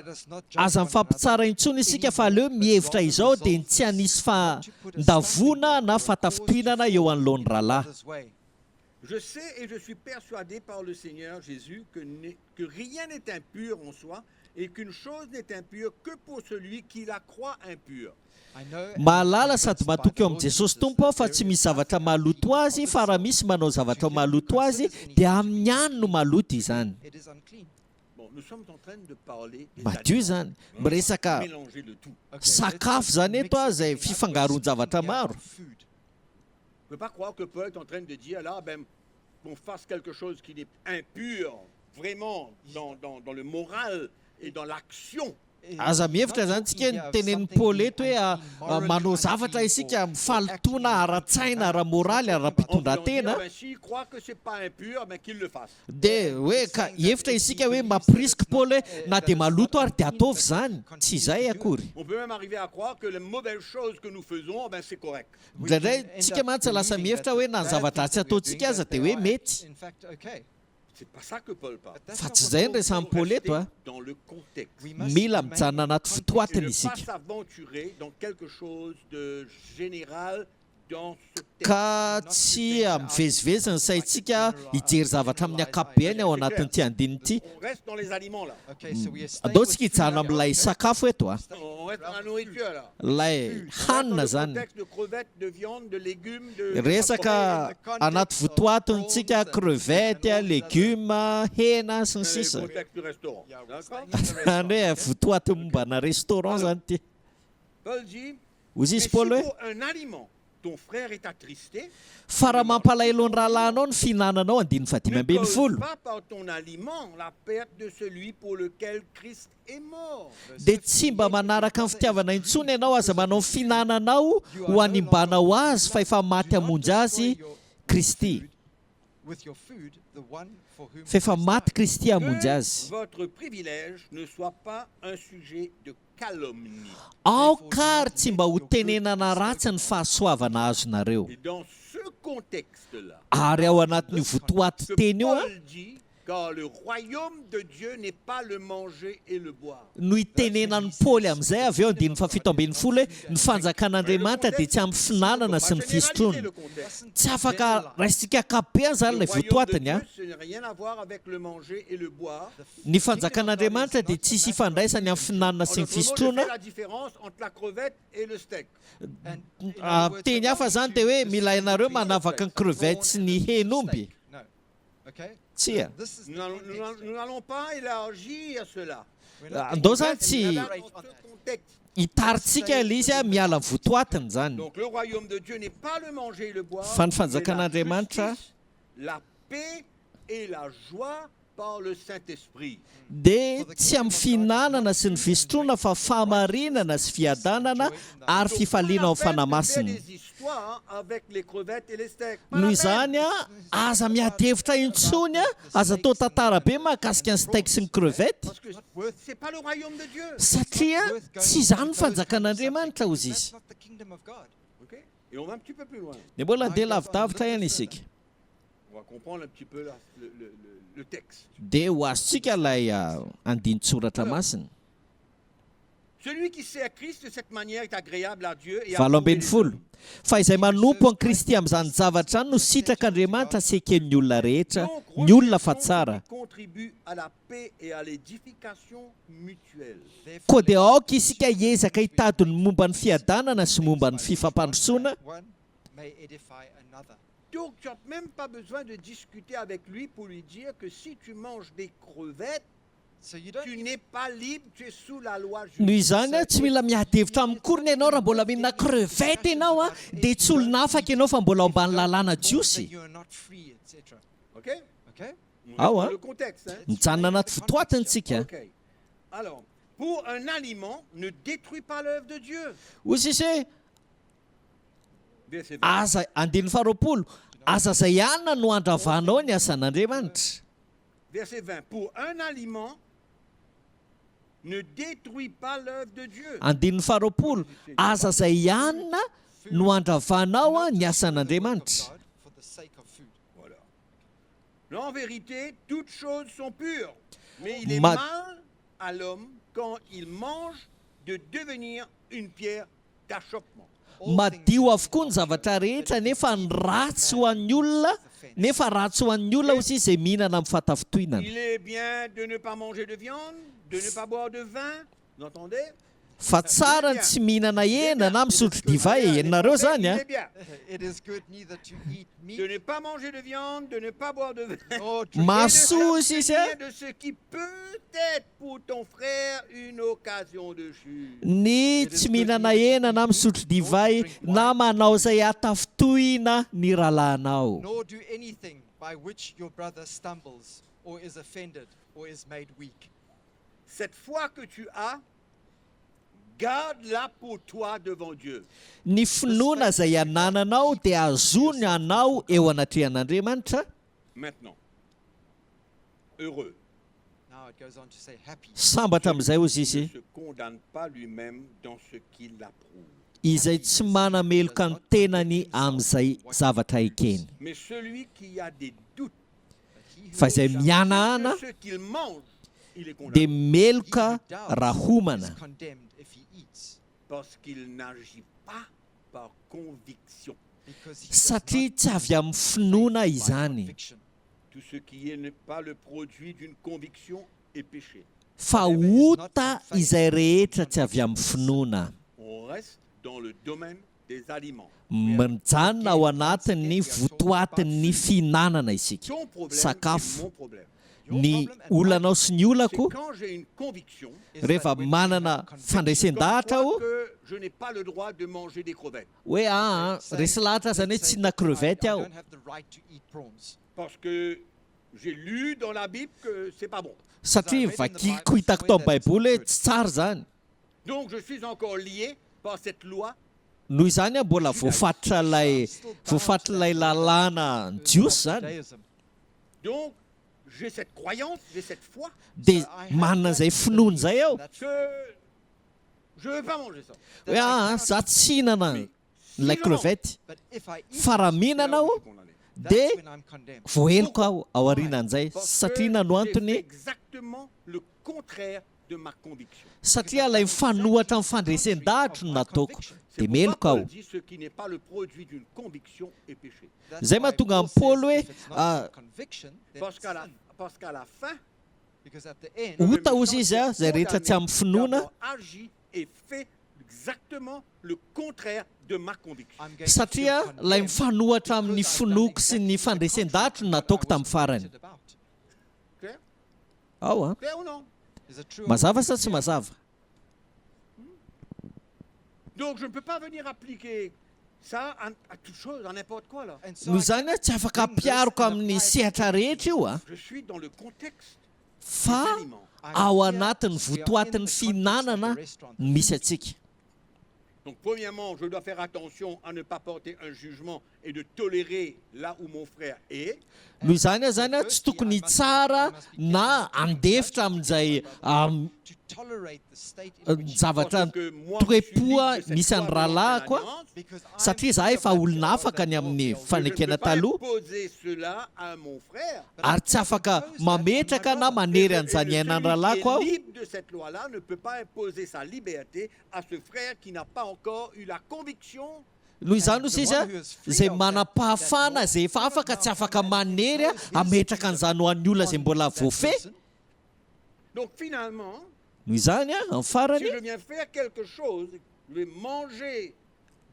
aza mifampitsara intsony isika fa aleo mihevitra izao dia tsy hanisy fandavona na fatafitohinana eo anoloan'ny rahalahy. Je sais et je suis persuadé par le Seigneur Jésus que rien n'est impur en soi et qu'une chose n'est impure que pour celui qui la croit impure. Mahalala sady matoky eo amin'i Jesosy tompo aho fa tsy misy zavatra maloto azy, fa raha misy manao zavatra maloto azy dia amin'ny ihany no maloto izany. Bon, nous sommes en train de parler des Madio aliments. zany, miresaka Mélanger le tout. sakafo zany eto a izay fifangaron-javatra maro. Ne peut pas croire que Paul est en train de dire là, ben, qu'on fasse quelque chose qui est impur, vraiment, dans le moral et dans l'action. Aza mihevitra zany tsika ny tenenin'ny Paoly eto hoe manao zavatra isika mifalitoana ara-tsaina, ara-moraly, En voulant dire, ara-pitondran-tena. ben, s'il croit que c'est pas impur, ben, qu'il le fasse. Dia hoe ka hevitra isika hoe mampirisika Paoly hoe na dia maloto ary dia ataovy zany. Tsy izay akory. On peut même arriver à croire que les mauvaises choses que nous faisons, ben, c'est correct. Indraindray tsika mantsy lasa mihevitra hoe na ny zavatra ratsy ataontsika aza dia hoe mety. C'est pas ça que Paul parle. Fa tsy izay ny resan'ny Paoly eto a. Dans le contexte. Mila mijanona anaty Et fitoatana ne pas isika. s'aventurer dans quelque chose de général dans ce texte. ka tsy mivezivezy ny saintsika hijery zavatra amin'ny akabeany ao anatin'ity andiny ity. On reste dans les aliments là. Okay, so we are staying Andao with tsika food hijanona and amin'ilay sakafo eto a, On reste dans la nourriture là. ilay On reste hanina dans le zany. contexte de crevettes, de viande, de légumes, de... Resaka anaty votoatontsika crevette, légumes, hena sy ny Le sisa. contexte du restaurant. Yeah, we're D'accord? staying in the Zany restaurant. hoe votoaty mombana restaurant zany ty. Paul dit, Ozy mais izy si Paul hoe, pour un aliment, ton frère est attristé, fa raha mampalahelo ny rahalanao ny fihinananao andiny ne fadimy ambin'ny cause folo, pas par ton aliment la perte de celui pour lequel Christ est mort. dia tsy mba manaraka ny fitiavana intsony ianao aza manao ny fihinananao ho animbanao azy fa efa maty hamonjy azy Kristy. With your food, the one for whom Fa efa Christ maty died. Kristy hamonjy Que azy. votre privilège ne soit pas un sujet de calomnie. Aokary tsy mba ho tenenana ratsy ny fahasoavana azonareo. Et dans ce contexte-là, Ary ao anatin'io votoaty que teny io a, Paul dit, car le royaume de Dieu n'est pas le manger et le boire. no itenenan'ny Paoly amin'izay avy eo andiny fafito ambin'ny folo hoe ny fanjakan'Andriamanitra dia tsy amin'ny finanana sy ny fisotroana. Le contexte. Tsy afaka raisitsika akabeany zany Le ilay royaume de votoatiny a. Dieu, ce n'a rien à voir avec le manger et le boire. Ny fanjakan'Andriamanitra dia tsisy ifandraisany amin'ny finanana En sy ny d'autres mots, je fisotroana. fais la différence entre la crevette et le steak. And in other words, Teny I hafa want zany you dia hoe to mila ianareo distinguish manavaka ny crevette sy ny hen'omby. No. Okay? Tsy a. This is Nous the context. n'allons pas élargir cela. We're not Andao going zany to tsy elaborate on Dans that. ce contexte. hitaritsika ilay izy a miala amin'ny votoatiny zany. Donc le royaume de Dieu n'est pas le manger et le boire, Fa ny mais la fanjakan'Andriamanitra justice, la paix et la joie par le Saint-Esprit. dia tsy amin'ny fihinanana sy ny fisotroana fa fahamarinana sy fiadanana ary Donc, fifaliana pas ao la peine de faire fanamasiny. des histoires avec les crevettes et les steaks. Pas Noho la izany peine. a, aza miady hevitra intsony a, aza atao tantara be mahakasika ny steak sy ny crevette, Parce que c'est pas le royaume de Dieu. satria tsy izany ny fanjakan'Andriamanitra ozy That's izy. not the kingdom of God. Ok? Et on va un petit peu plus loin. Dia mbola andeha lavidavitra ihany isika. On va comprendre un petit peu le texte. Dia ho azontsika ilay andinin-tsoratra masina. Celui qui sert Christ de cette manière est agréable à Dieu et Valo approuvé ambin'ny des folo. hommes. Fa izay manompo an Kristy amin'izany zavatra any no sitrak'Andriamanitra sy eken'ny olona rehetra, Donc, ny olona fa recherchons tsara. ce qui contribue à la paix et à l'édification mutuelle. Koa dia aoka isika hiezaka hitady ny momba ny fiadanana sy momba ny fifampandrosoana. One may edify another. Donc tu n'as même pas besoin de discuter avec lui pour lui dire que si tu manges des crevettes, So you don't tu n'es pas libre, tu es sous la loi Noho justice. izany a, tsy mila miady hevitra amin'ny korona ianao raha mbola mihinana crevette ianao a, dia tsy olona afaka ianao fa mbola ao ambany lalàna jiosy. then you are not free, etc. Ok? Okay? On Ah reste ouais. dans le contexte. Hein? Mijanona anaty votoatiny tsika. Ok. Alors, pour un aliment, ne détruis pas l'œuvre de Dieu. Ozy izy hoe Verset 20. aza andiny faharoapolo, aza izay hanina no andravanao ny asan'Andriamanitra. Verset 20. Pour un aliment, ne détruis pas l'œuvre de Dieu. Andiny faharoapolo, aza izay hanina no andravanao a ny asan'Andriamanitra. God for the sake of food. Voilà. En vérité, toutes choses sont pures. Mais il est Ma- mal à l'homme quand il mange de devenir une pierre d'achoppement. Madio avokoa ny zavatra rehetra nefa ny ratsy ho an'ny olona, nefa ratsy ho an'ny olona ozy izay mihinana amin'ny fatafitohinana. Il est bien de ne pas manger de viande, de ne pas boire de vin. Vous entendez? Fa tsara ny tsy mihinana hena na misotro divay ianareo zany a. Il est bien. It is good neither to eat meat De ne pas manger de viande, de ne pas boire de vin. nor drink. Et de Mahasoa izy izy a. s'abstenir de ce qui peut être pour ton frère une occasion de chute. Ny tsy mihinana hena na misotro divay na manao izay atafitohina ny rahalahinao. Nor do anything by which your brother stumbles or is offended or is made weak. Cette foi que tu as, garde-la pour toi devant Dieu. Ny finoana izay anananao dia azony anao eo anatrehan'Andriamanitra. Maintenant, heureux. Now it goes on to say happy. Sambatra amin'izay ozy Il izy, ne se condamne pas lui-même dans ce qu'il approuve. izay tsy manameloka ny tenany amin'izay zavatra ekeny. Mais celui qui a des doutes Fa izay mianahana de ce qu'il mange, il est condamné dia meloka raha homana. Is condemned if he eats. parce qu'il n'agit pas par conviction. Because he does satria not tsy avy amin'ny finoana by izany conviction. Tout ce qui n'est pas le produit d'une conviction est péché. fa ota izay rehetra tsy avy amin'ny finoana On reste dans le domaine des aliments. mijanona ao anatin'ny votoatin'ny fihinanana isika Ton problème, sakafo c'est mon problème. ny olanao sy ny C'est olako quand j'ai une conviction, Is rehefa that when manana you have conviction, comme fandraisin-dahatra quoi aho que je n'ai pas le droit de manger des crevettes. hoe resy lahatra zany hoe let's tsy say na that I crevette aho don't have the right to eat prawns. Parce que j'ai lu dans la Bible que c'est pas bon. satria vakiko hitako tao amin'ny baiboly hoe tsy tsara zany Donc je suis encore lié par cette loi. noho izany mbola voafatitra ilay lalàna ny jiosy zany Judaism. Donc j'ai cette croyance, j'ai cette foi dia manana izay finoana zay aho That's que je ne veux pas manger ça. hoe za tsy hihinana ilay crevette But if I eat, fa raha C'est mihinana là où aho je suis condamné. that's dia when I'm condemned. voheloko aho ao aorianan'izay Parce satria que nano j'ai fait antony exactement le contraire de ma conviction. satria ilay mifanohatra amin'ny fandresen-dahatra no nataoko C'est dia pourquoi meloko aho Paul dit ce qui n'est pas le produit d'une conviction est péché. That's Zay why mahatonga Paul amin'ny Paul says hoe, if it's not a conviction, then Parce it's qu'à la, sin. parce qu'à la fin, Because at the end, je Ota me ozy sens izy zay rehetra tsy amin'ny finoana d'avoir agi et fait exactement le contraire de ma conviction. I'm going to satria feel ilay condemned mifanohatra amin'ny because I've done finoko sy ny exactly the fandresen-dahatra no contrary nataoko to what I tamin'ny was farany convicted about. Clair? ao Clair ou non? Is it true? mazava sa tsy mazava Donc je ne peux pas venir appliquer ça à toute chose, à n'importe quoi là. And so noho I izany a tsy afaka ampiaroko amin'ny sehatra rehetra io a Je suis dans le contexte des fa aliments. ao anatin'ny votoatin'ny fihinanana no misy atsika Donc premièrement, je dois faire attention à ne pas porter un jugement et de tolérer là où mon frère est. noho izany a zany a tsy tokony tsara na andefitra amin'izay to tolerate the state in which zavatra Parce que moi, toepoa je suis misy de cette an'ny foi rahalahy de koa l'alliance, because I'm satria za efa olona afaka ny amin'ny je ne fanekena peux pas taloha imposer cela à mon frère. ary tsy afaka mametraka na manery an'izany Et ainan'ny celui rahalahy qui koa aho est libre de cette loi-là ne peut pas imposer sa liberté à ce frère qui n'a pas encore eu la conviction. noho izany ozy izy a zay manam-pahafana zay efa afaka tsy afaka manery a ametraka an'izany ho an'ny olona zay mbola voafe Donc finalement, noho izany a amin'ny si farany je viens faire quelque chose, je vais manger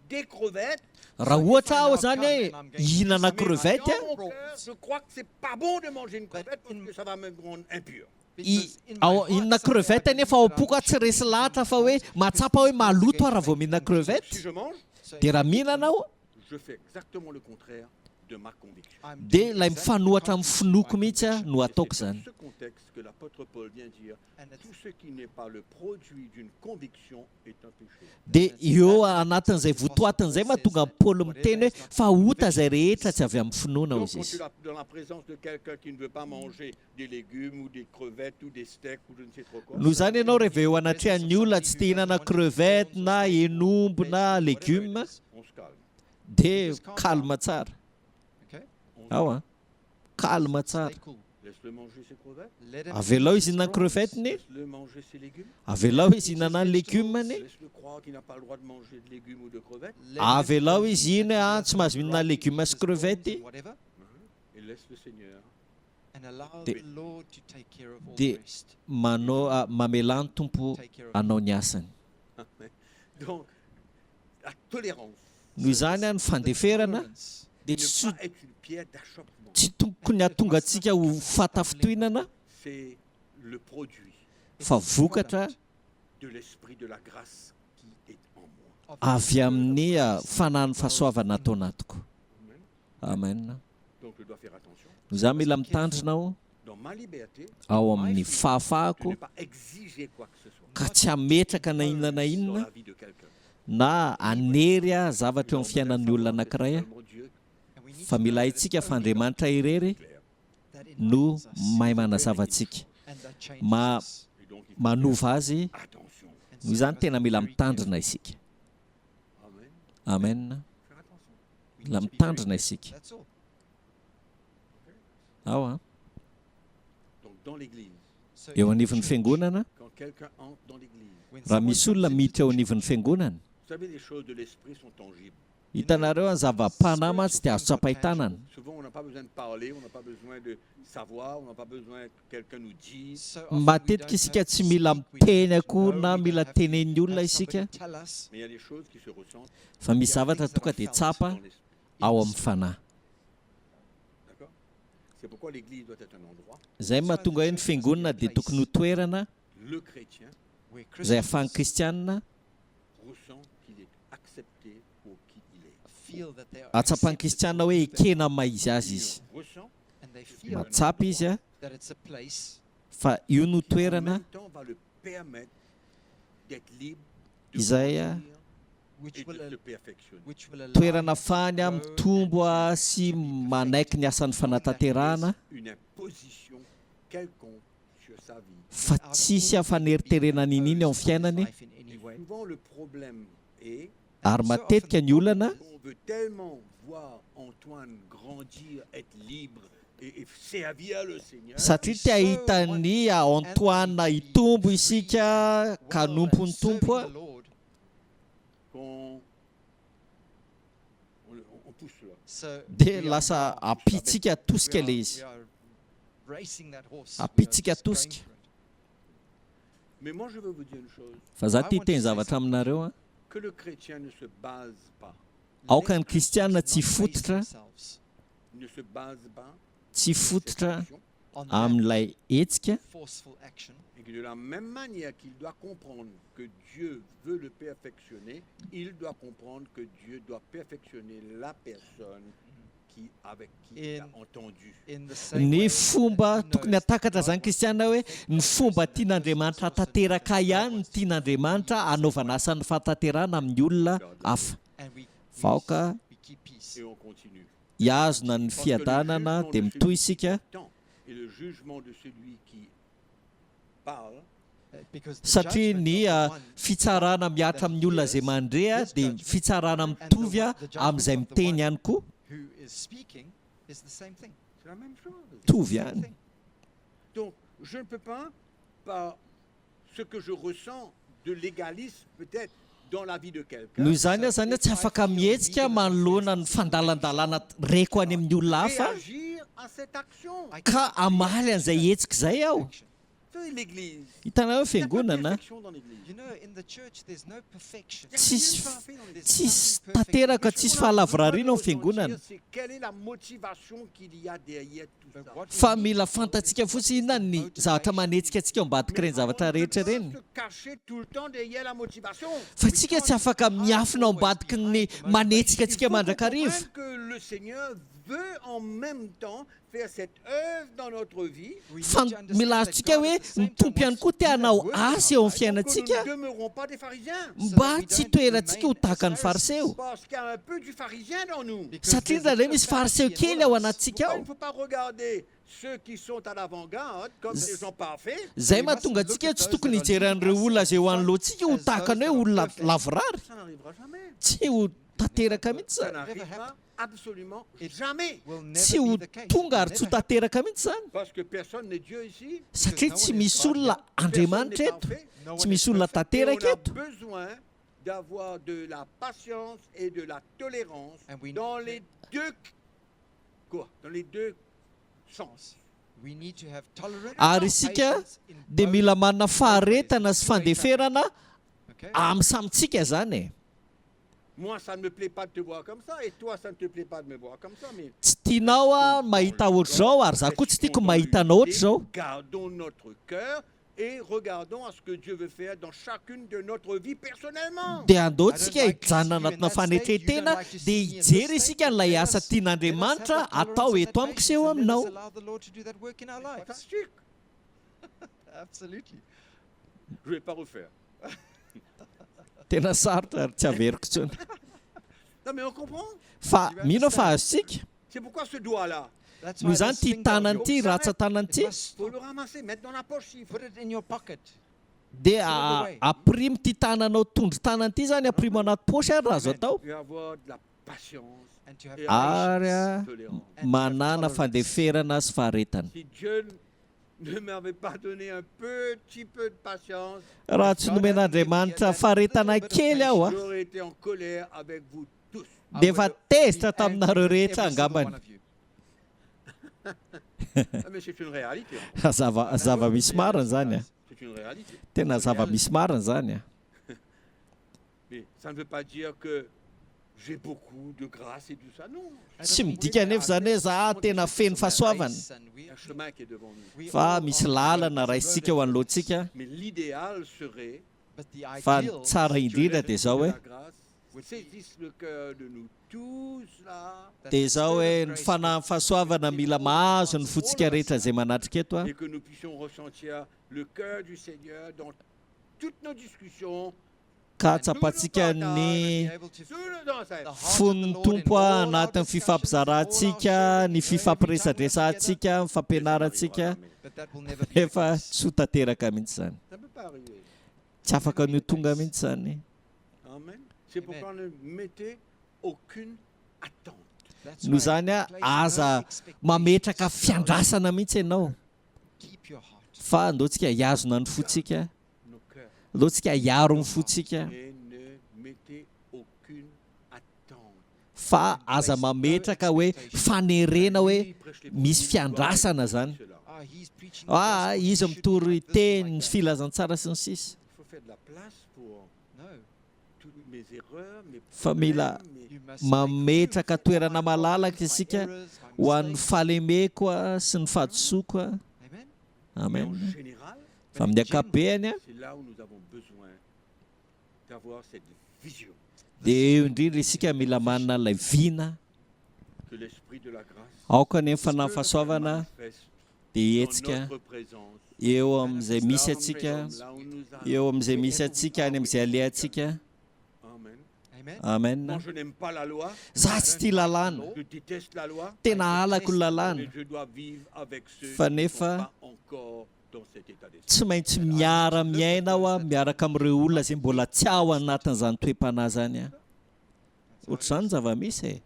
des crevettes. raha ohatra aho zany hoe hihinana crevette Dans mon cœur, je crois que c'est pas bon de manger une crevette parce que ça va me rendre impur. because in my heart, ihinana somewhere I crevette believe nefa ao that I'm am-poko a not tsy resy supposed to lahatra eat fa hoe crevette. mahatsapa hoe maloto aho raha vao mihinana Si crevette je mange, So dia raha mihinana aho je fais exactement le contraire de ma conviction. I'm dia doing ilay exactly mifanohatra amin'ny contrary to finoko my mihitsy a conviction. no Et ataoko c'est dans zany ce contexte que l'apôtre Paul vient dire And it's- tout ce qui n'est pas le produit d'une conviction est un péché. dia eo anatin'izay votoatin'izay mahatonga amin'ny paoly miteny hoe fa ota zay rehetra tsy avy amin'ny finoana Donc hozy quand tu izy es dans la présence de quelqu'un qui ne veut pas manger des légumes ou des crevettes ou des steaks ou je ne sais trop quoi, noho izany ianao rehefa eo anatrehan'ny olona tsy te hihinana crevette na henombo na legioma on se calme. dia kalma tsara Okay? On se ao calme. a kalma tsara Stay cool. Laisse-le manger ses crevettes, Let him avelao eat izy his hihinana prawns. crevette ni laisse-le manger ses légumes, avelao izy hihinana ny legioma ni laisse-le croire qu'il n'a pas le droit de manger de légumes ou de crevettes Let him avelao believe izy iny that he a has tsy the mahazo mihinana right to legioma eat sy his prawns crevette and whatever, et laisse le Seigneur. and allow Di- the Lord to take care of all di- the rest. manao mamelany tompo Take care of anao ny asany Donc, la tolérance noho izany a ny fandeferana Tolerance. dia ne tsy pas être une pierre d'achoppement. tsy tokony atonga antsika ho fatafitohinana C'est le produit fa vokatra de l'esprit de la grâce qui est en moi. avy amin'ny fanahiny fahasoavana atao anatiko Amen. amen Donc je dois faire attention. no za mila mitandrina ao Dans ma liberté, ao amin'ny je ne fahafahako vais pas exiger quoi que ce soit ka tsy ametraka na inona na dans inona la vie de quelqu'un. na anery a zavatra eo amin'ny fiainan'ny olona anankiray a Seulement Dieu And we need fa to mila know that itsika it's fa only andriamanitra irery clair. that it no enables us, mahay manazava antsika and that changes ma- us. Et donc il faut manova azy faire attention. And noho so izany we must tena be mila very mitandrina careful. isika Amen. amen Faire attention. We mila need to be very mitandrina careful. isika That's all. ao a Donc dans l'église, So eo in the anivon'ny church, fiangonana quand quelqu'un entre dans l'église, when raha someone misy comes olona into miditra the eo church, anivon'ny fiangonana vous savez, les choses de l'esprit sont tangibles. hitanareo ny zava-panama tsy dia azo tsapahitanana. Souvent, on n'a pas besoin de parler, on n'a pas besoin de savoir, on n'a pas besoin que quelqu'un nous dise. So often we Matetika don't isika have tsy to mila speak, we miteny don't akory know, na we mila don't have to tenen'ny olona have isika, somebody tell us. Mais il y a des choses qui se ressentent fa misy There are zavatra things that tonga are dia felt tsapa dans l'esprit. ao amin'ny fanahy. D'accord? C'est pourquoi l'Église doit être un endroit. Izay mahatonga hoe ny fiangonana dia tokony ho toerana Le chrétien Where izay Christians ahafahan'ny kristianina ressent qu'il est accepté pour qui il est. feel that they are atsapan'ny accepted kristianina for hoe who they ekena maizy azy izy. Il ressent are, and they feel Matsapa izy a that it's a place fa io no qui en toerana même temps va le permettre d'être libre de Isaiah, grandir which et will, de se perfectionner. which will allow toerana you fahany to amin'ny grow tombo and a sy manaiky ny asan'ny fanatanterahana Une imposition quelconque sur sa vie. fa tsisy hafaneriterenana ininy ao amin'ny fiainany. life in any way. Souvent le problème est Ary matetika ny olana qu'on veut tellement voir Antoine grandir, être libre et servir le Seigneur. satria tia hitany Antoine hitombo isika ka Well, nompon'ny and serving tompo a, the Lord, Qu'on on pousse là. so dia we are lasa now- apitsika tosika we ilay are- izy. we are racing that horse. Apitsika We are just going tosika. for it. Mais moi je veux vous dire une chose, Fa za tia hiteny zavatra aminareo a, que le chrétien ne se base pas, aoka ny Let kristianina Christians tsy not base fototra themselves ne se base pas tsy sur cette fototra action, on that amin'ilay hetsika, forceful action. et que de la même manière qu'il doit comprendre que Dieu veut le perfectionner, il doit comprendre que Dieu doit perfectionner la personne avec qui il a In- entendu. In the same ny way fomba that he tokony knows hatakatra God zany wants kristianina to hoe perfect ny that fomba person, tian'Andriamanitra God wants to hatanteraka perfect ihany ny that tian'Andriamanitra person. hanaovana asan'ny fahatanterahana amin'ny olona hafa. And we Vaoka keep peace. Et on continue. iazona ny Parce que le fiadanana jugement dia de mitohy celui isika qui entend et le jugement de celui qui parle Because the satria judgment ny of the one fitsarana miatra amin'ny olona izay mandrea dia fitsarana mitovy amin'izay miteny ihany koa who is speaking is the same thing. c'est la même chose. mitovy Same ihany. thing. Donc, je ne peux pas, par ce que je ressens de légalisme peut-être dans la vie de quelqu'un, noho izany aho zany a tsy afaka mihetsika manoloana ny fandalandalana reko any amin'ny olona hafa réagir à cette action. ka amaly an'izay hetsika izay aho. Action. C'est l'Église. Hitanao hoe Il n'y a pas de fiangonana perfection dans l'Église. You know, in the church, there's no perfection. Il y a Tsisy- rien de parfait dans l'Église. tsisy nothing perfect. tanteraka Mais ce tsisy qu'on a besoin fahalavarariana de ao amin'ny fiangonana ressentir, c'est quelle est la motivation qu'il y a derrière tout But ça. what we fa need mila to know fantatsika is fotsiny what is the inona ny motivation. zavatra manetsika antsika ao ambadika ireny zavatra rehetra On ne ireny peut pas se cacher tout le temps derrière la motivation. fa tsika tsy afaka miafina ao ambadiky ny manetsika antsika Il faut mandrakariva. comprendre que le Seigneur veut en même temps faire cette œuvre dans notre vie. We need fa to understand mila that azontsika God hoe at the same ny time tompo ihany wants koa to te do that hanao work in asy our eo amin'ny lives. Que nous fiainantsika ne demeurons pas des pharisiens. mba we tsy don't toerantsika ho remain tahaka ny as fariseo Parce qu'il y a un peu du pharisien dans nous. Because satria there's a indraindray bit misy of Pharisee fariseo in kely all ao of us. anatsika Pourquoi il ao ne faut pas regarder ceux qui sont à l'avant-garde comme des gens parfaits? zay we mahatonga mustn't antsika look at tsy those tokony that are hijeran'ireo leading olona us zay ho in anoloantsika ho front tahaka as ny hoe those that olona are perfect. lavorary Ça n'arrivera jamais. tsy ho tanteraka mihitsy Ça zany n'arrivera absolument jamais. Will tsy never ho be the case. tonga It ary will tsy ho never happen. tanteraka mihitsy zany Parce que personne n'est Dieu ici. satria no tsy one is misy God olona here. andriamanitra Personne eto n'est parfait. No tsy one misy is olona perfect. Et on tanteraka a eto besoin d'avoir de la patience et de la tolérance And we dans need- les deux dans les deux sens. We need to have tolerance, ary isika patience in dia both mila manana ways. faharetana sy fandeferana Okay? amin'ny samitsika zany e. Moi, ça ne me plaît pas de te voir comme ça, et toi, ça ne te plaît pas de me voir comme ça, mais tsy tianao a mahita ohatr'izao ary za koa tsy tiako mahita anao ohatr'izao. gardons notre cœur et regardons à ce que Dieu veut faire dans chacune de notre vie personnellement. dia andao tsika hijanona anatina fanetretena dia hijery isika n'ilay asa tian'Andriamanitra atao eto amiko sy eo aminao. Allow the Lord to do that work in our lives. Fantastique. Absolutely. Je ne vais pas refaire. Tena sarotra ary tsy averiko intsony Non, mais on comprend. fa mino fa azontsika C'est pourquoi ce doigt-là, That's noho why izany this ty finger of tanany yours, ty ratsan-tanany it ty must il faut stop. le ramasser, mettre dans la poche. Il faut... Put it in your pocket. dia aprimo ty tananao tondro tanany ty zany aprimo anaty posy ary raha azo atao Et avoir de la patience And to have et ary la a tolérance. manana fandeferana sy faharetana. Si Dieu ne m'avait pas donné un petit peu de patience, Raha tsy nomen'Andriamanitra faharetana kely aho a j'aurais été en colère avec vous tous. dia efa tezitra taminareo rehetra every single angambany. one of you. Ah, mais c'est une réalité. En fait. Zava-misy marina zany a. C'est une réalité. Tena zava-misy marina zany a. Mais ça ne veut pas dire que j'ai beaucoup de grâce et tout ça. Non. Tsy midika nefa zany hoe za tena feno fahasoavana, Grace, and Il y a un chemin qui est devant nous. we fa all misy are on lalana the raisitsika road ho of anoloantsika. Mais l'idéal serait But the Fa ideal tsara indrindra dia zao hoe la grâce saisisse le cœur de nous tous là that dia the zao Spirit hoe of ny grace fanahy would fahasoavana mila mahazo ny fotsika rehetra izay manatrika eto a, et que nous puissions ressentir le cœur du Seigneur dans toutes nos discussions, ka tsapatsika be ny able to tout le temps. the heart of the fon'ny Lord in tompo a all our anatin'ny discussions, fifampizarantsika, all our ny sharing, fifampiresadresantsika, ny fampianarantsika, but that will never be the efa case. tsy ho tanteraka mihitsy zany, Ça ne peut pas arriver. tsy afaka ny ho tonga mihitsy zany. Amen. C'est Amen. pourquoi ne mettez aucune attente. That's Noho why zany a place no aza expectations. mametraka fiandrasana mihitsy ianao, Keep your heart. fa andaotsika hiazona ny fotsika, Nos cœurs. andaotsika hiaro ny fotsika, Et ne mettez aucune attente. fa aza mametraka hoe fanerena hoe Lui, il prêche les misy prophéties, fiandrasana il doit zany. cela. He's preaching the Ah, gospel. izy You should mitory write this teny like ny that. filazantsara sy ny sisa, Il faut faire de la place pour No, toutes mes erreurs, mes fa mila problèmes, you must mametraka toerana malalaka my isika errors, my ho an'ny mistakes. fahalemeko a sy ny fahadisoako a. Amen. mais en Amen. général, Fa amin'ny ankapobeny a c'est là où nous avons besoin d'avoir cette vision dia eo indrindra isika mila manana ilay vina, que l'esprit de la grâce aoka ny fanahy fahasoavana manifeste dia dans etsika notre présence. eo amin'izay misy Là où nous atsika, sommes, là où nous allons. eo amin'izay misy atsika any amin'izay alehantsika. Amen. Amen. Amen. Moi, je n'aime pas la loi, Za tsy tia lalàna, je déteste la loi, tena halako ny lalàna, mais je dois vivre avec ceux Fa qui ne sont nefa, pas encore dans cet état d'esprit. tsy maintsy miara-miaina aho a miaraka amin'ireo olona izay mbola tsy ao anatin'izany toe-panahy zany a. Ohatr'izany zava-misy e.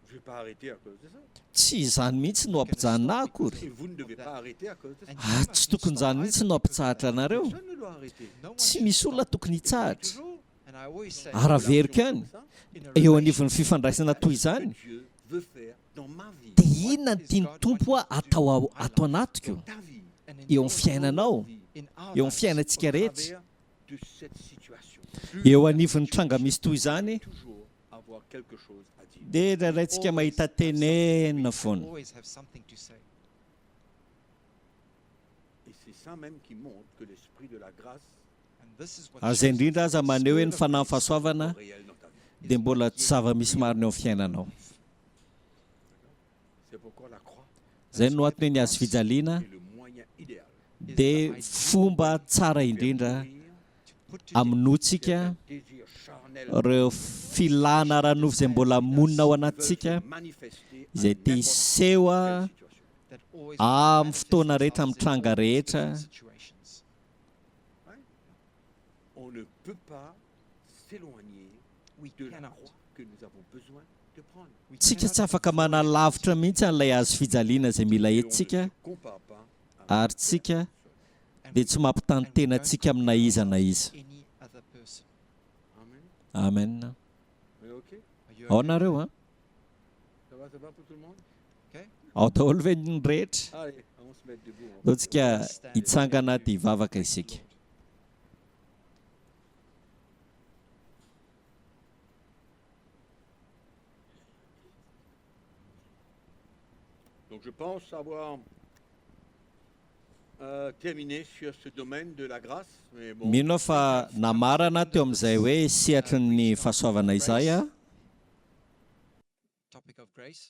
Je ne vais pas arrêter à cause de ça. Tsy izany mihitsy no ampijanona akory. Et vous ne devez pas arrêter à cause de ça. Ah, tsy tokony izany mihitsy no ampitsahatra anareo. Personne ne doit arrêter. No one Tsy should misy olona stop. tokony hitsahatra. Toujours And I always say, Araverika any comme ça, in a eo relationship, anivon'ny fifandraisana toy que izany, Dieu veut faire dans ma vie, dia inona no tiany tompo a atao anatiko dans ta vie, and in eo your amin'ny fiainanao, in our eo amin'ny lives, fiainantsika à rehetra, travers de cette situation. eo anivon'ny tranga misy toy izany, Toujours avoir quelque chose à dire. dia raharantsika mahita tenenina foana. always have something to say. Et c'est ça même qui montre que l'esprit de la grâce And this is what Aza shows indrindra aza the maneho hoe ny Spirit of fanahy grace fahasoavana est réel dans ta vie. dia mbola tsy zava-misy marina eo amin'ny fiainanao. C'est pourquoi la croix Izay no antony hoe ny hazo fijaliana est le moyen idéal. dia fomba tsara indrindra to put to death amonotsika Désir charnel ireo filana ranova izay mbola monina ao anatintsika manifester izay te hiseho a situation. that always amin'ny manifests fotoana rehetra, themselves amin'ny tranga in all rehetra. different situations. On ne peut pas s'éloigner We de la cannot. croix que nous avons besoin de prendre. We Tsika cannot tsy afaka manalavitra mihitsy an'ilay hazo fijaliana izay mila Et on ne entsika, se compare pas à ary tsika and dia tsy mampitany tena antsika amina iza na iza. any other person. Amen. Amen. Mais ok, Are you Ao okay? nareo a, ça va pour tout le monde? ao daholo ve ny rehetra. Allez, on se met debout. Dao tsika hitsangana dia hivavaka isika. Donc je pense avoir terminé sur ce domaine de la grâce. Mais bon, Mino aho fa namarana teo amin'izay hoe sihatry ny fahasoavana izay a. Topic of grace.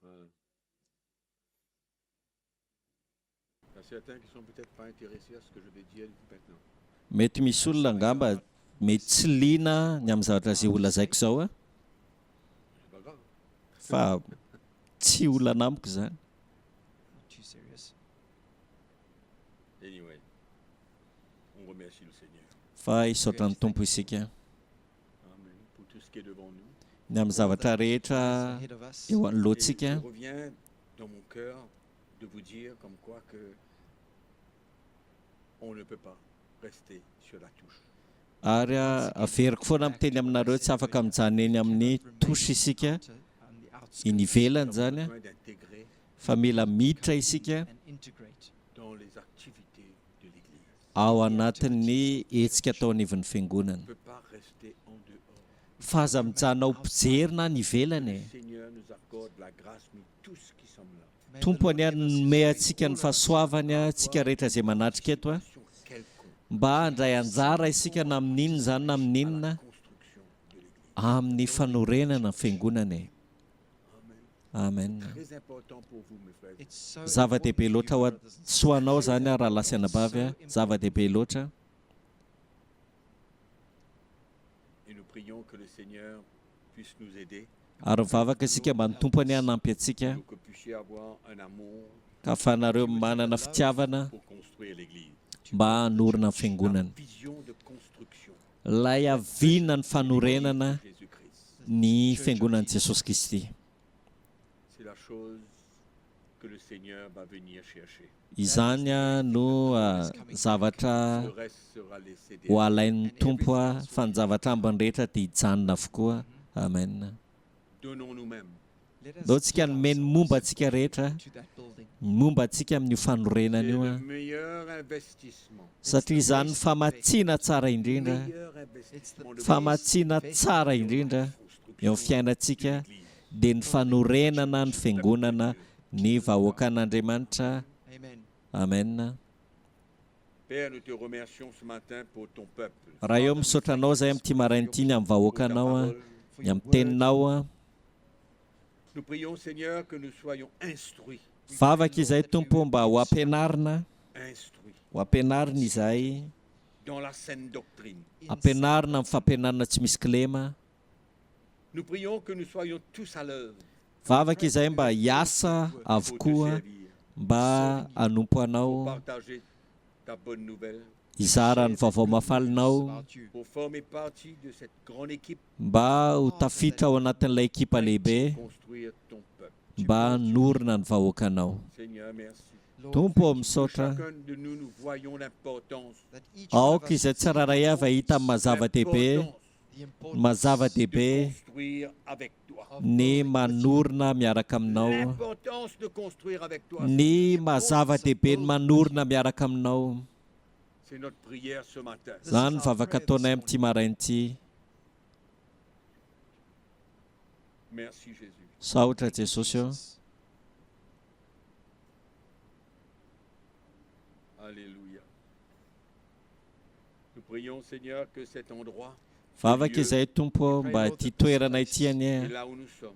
voilà. Il y a certains qui sont peut-être pas intéressés à ce que je vais dire maintenant. Mety misy olona angamba mety tsy liana ny amin'ny zavatra izay olazaiko izao a, C'est pas grave. fa tsy olana amiko izany. Not too serious. Anyway, on remercie le Seigneur. fa isaotra ny tompo isika Amen. Pour tout ce qui est devant nous. ny amin'ny zavatra rehetra ahead of us. eo Et anoloantsika je reviens dans mon cœur de vous dire comme quoi que on ne peut pas rester sur la touche. ary averiko foana miteny aminareo tsy afaka mijanona eny amin'ny tosy isika On the outskirts iny ivelany Nous avons zany a besoin d'intégrer fa mila miditra isika and integrate. dans les activités de l'Église. ao anatin'ny hetsika atao anivon'ny On fiangonana ne peut pas rester en dehors. fa aza mijanona ao mpijerina ny ivelany Le e Seigneur nous accorde la grâce, nous tous qui sommes là. May the tompo Lord any give us anome grace, atsika ny all of us, fahasoavany a tsika rehetra zay manatrika eto a Sur quelconque mba handray anjara isika na amin'inona zany na à amin'inona la construction de l'Église. amin'ny fanorenana ny fiangonana e Amen. amen Très important pour vous, mes frères. it's so zava-dehibe important loatra for ho you, brothers and sisters. soanao zany a raha lasana bavy a zava-dehibe loatra Et nous prions que le Seigneur puisse nous aider, ary mivavaka isika mba ny tompony hanampy atsika pour que vous puissiez avoir un amour ka ahafahanareo manana fitiavana pour construire l'Église. mba hanorina ny La fiangonana vision de construction lay aviana ny fanorenana de Jésus-Christ. ny fiangonan'i Jesosy Kristy C'est la chose que le Seigneur va venir chercher. izany a no zavatra Le reste sera laissé ho derrière. alain'ny tompo a fa ny zavatra ambany rehetra dia hijanona avokoa amen Donnons nous-mêmes Let us dao tsika give nomeny ourselves momba antsika rehetra to that building. momba antsika amin'io c'est fanorenana io le a meilleur investissement. satria izany famatsiana tsara indrindra Meilleur investissement de famatsiana tsara indrindra eo amin'ny fiainantsika dia ny fanorenana ny fiangonana ny vahoakan'Andriamanitra Amen. amen Père, nous te remercions ce matin pour ton peuple. raha eo misaotra anao zay amin'ity marain'ity ny amin'ny Pour ta vahoakanao a parole. ny amin'ny teninao a Nous prions, Seigneur, que nous soyons instruits. vavaka izay tompo mba ho ampianarina Instruits ho ampianarina izay dans la saine doctrine. ampianarina amin'ny fampianarina tsy misy kilema Nous prions que nous soyons tous à l'œuvre vavaka izay mba hiasa pour te avokoa servir, mba hanompo pour anao partager ta bonne nouvelle, hizara ny vaovao mafalinao About you. pour former partie de cette grande équipe, mba ho tafiditra ao anatin'ilay ekipa lehibe construire ton peuple. mba hanorina ny vahoakanao Seigneur, merci. Lord, tompo ao Que misaotra chacun de nous, nous voyons l'importance, that each one of aoka us izay tsiraray avy hita amin'ny mazava-dehibe l'importance the importance mazava-dehibe de construire avec toi. of ny building with manorina miaraka aminao L'importance de construire avec toi. ny mazava-dehibe ny manorina miaraka aminao C'est notre prière ce matin. zany ny vavaka ataonay amin'ity marain'ity Merci Jésus. saotra Jesosy eo Alléluia. Nous prions Seigneur que cet endroit, vavaka izay tompo mba ty toerana ity any et a là où nous sommes,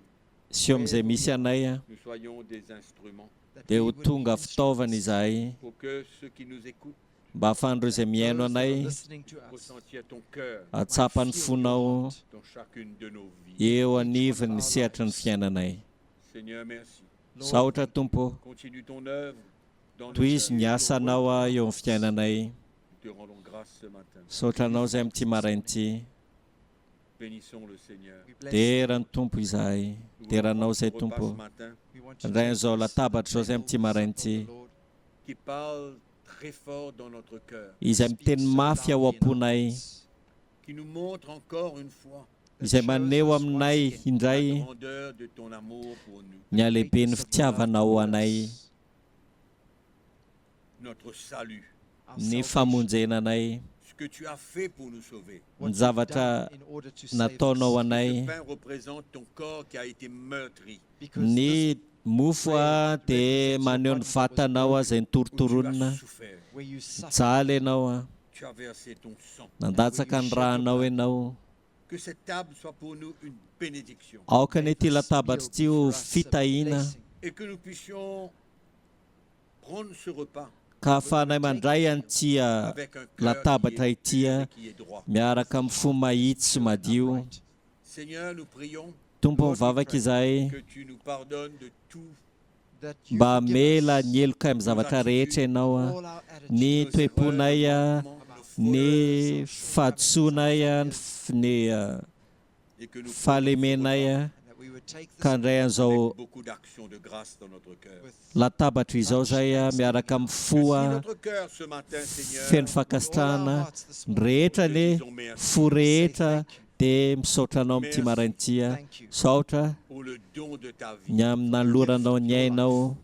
sy eo amin'izay misy anay a nous soyons des instruments that dia we ho would tonga be fitaovana izahay pour que ceux qui nous écoutent mba ahafahan'ireo izay miaino those that are anay listening to us ressentir ton cœur atsapa ny fonao dans chacune de nos vies. eo anivony ny sehatra ny fiainanay Seigneur, merci. Lord, saotra tompo Continue ton œuvre dans nos toy izy cœurs. ny asanao a eo amin'ny fiainanay Nous te rendons grâce ce matin. saotra anao izay amin'ity marain'ity Bénissons le Seigneur. we bless tera ny tompo izahay Nous teranao voulons izay prendre ce repas tompo ce matin We want to indray take an'izao this latabatra zao izay amin'ity table marain'ity supper of the Lord, qui parle très fort dans notre cœur, izay speaks miteny so mafy ao loudly in our am-ponay hearts, qui nous montre encore une fois izay maneho aminay la indray grandeur de ton amour pour nous, ny alehibe ny greatness of your fitiavanao love anay towards us, notre salut, our ny salvation, famonjenanay ce que tu as fait pour nous sauver. what ny you've zavatra done in order to save nataonao us, anay Ce pain représente ton corps qui a été meurtri, because ny this mofo a dia maneho ny vatanao a izay où tu nitoritoronina as souffert, where you suffer, jaly ianao a tu as versé ton sang. nandatsaka ny rahanao ianao Que cette table soit pour nous une bénédiction aoka ny may ity this latabatra meal ity be ho for us a fitahina blessing, et que nous puissions prendre ce repas ka ahafahanay mandray an'ity avec un cœur latabatra qui ity est a pur et qui est droit. miaraka amin'ny fo mahitsy sy madio upright. Seigneur, nous prions tompo mivavaka izahay que tu nous pardonnes de tout That you mba forgive mela us ny eloka amin'ny zavatra rehetra ianao a all our attitudes, ny nos toe-ponay erreurs, a nos manquements, nos ny fahadisoanay ny et que nous fahalemenay and that we would take ka this ndray an'izao avec beaucoup d'actions de grâce dans notre cœur. with latabatra izao zay miaraka amin'ny Que si foa notre cœur ce matin, feno Seigneur, fakasitrahana rehetra le fo rehetra dia misaotra anao amin'ity marain'itya saotra pour le don de ta vie, ny amin'ny nanoloranao ny ainao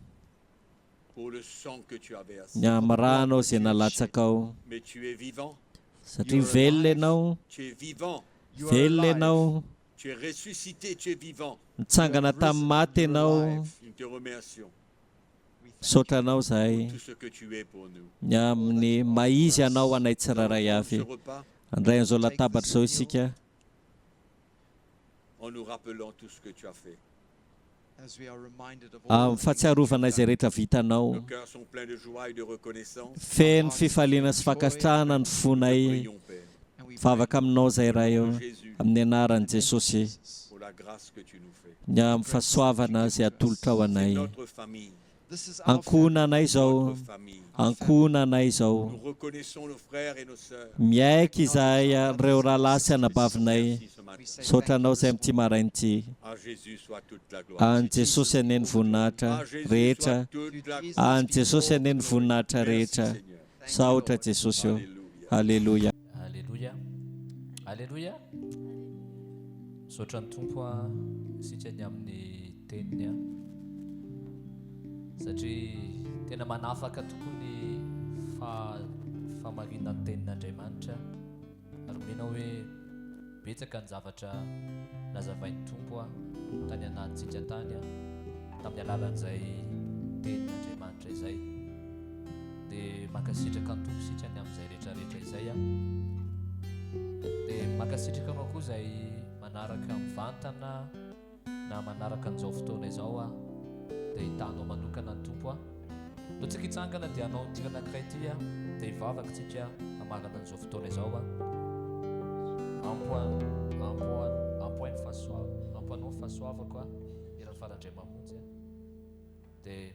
pour le sang que tu as versé. ny amin'ny ranao izay nalatsaka ao Mais tu es vivant, satria velona ianao tu es vivant, velona ianao tu es ressuscité, tu es vivant. nitsangana tamin'ny maty ianao Nous te remercions saotra anao zahay pour tout ce que tu es pour nous. ny amin'ny maizy anao anay tsiraray Ce avy repas, andray an'izao latabatra izao isika en nous rappelant tout ce que tu as fait. as we are reminded of all amin'ny the things fahatsiarovana izay rehetra vitanao Nos cœurs sont pleins de joie et de reconnaissance. feno fifaliana sy fakasitrahana ny fonay Prions, Père, and we fa afaka aminao zay raha eo Jésus, amin'ny anaran'i Jesosy pour la grâce que tu nous fais. ny amin'ny fahasoavana izay atolotra ao C'est anay notre famille, this is our ankohona anay izao notre famille. ankohona anay izao Nous reconnaissons nos frères et nos sœurs. miaiky izahay ireo rahalahy sy anabavinay Merci ce matin. saotra anao izay amin'ity marain'ity À Jésus soit toute la gloire. any Jesosy aneny voninahitra À Jésus rehetra soit toute la gloire. any Jesosy aneny voninahitra Merci rehetra Seigneur. saotra Jesosy eo Alléluia. halleluja Alléluia. Alléluia. Saotra ny tompo a isika ny amin'ny teniny a satria tena manafaka tokoa ny famarinany tenin'Andriamanitra ary mena hoe betsaka ny zavatra nazavain'ny tompo a tany anatintsika tany a tamin'ny alalan'izay tenin'Andriamanitra izay dia mankasitraka ny tompo isika ny amin'izay rehetrarehetra izay a dia mankasitraka anao koa izay manaraka mivantana na manaraka an'izao fotoana izao a dia hitanao manokana ny tompo a no tsika hitsangana dia anao tira anankiray ity a dia hivavaka tsika hamarana an'izao fotoana izao a ampoanao fahasoavako a eran'ny farandriamamonjy a dia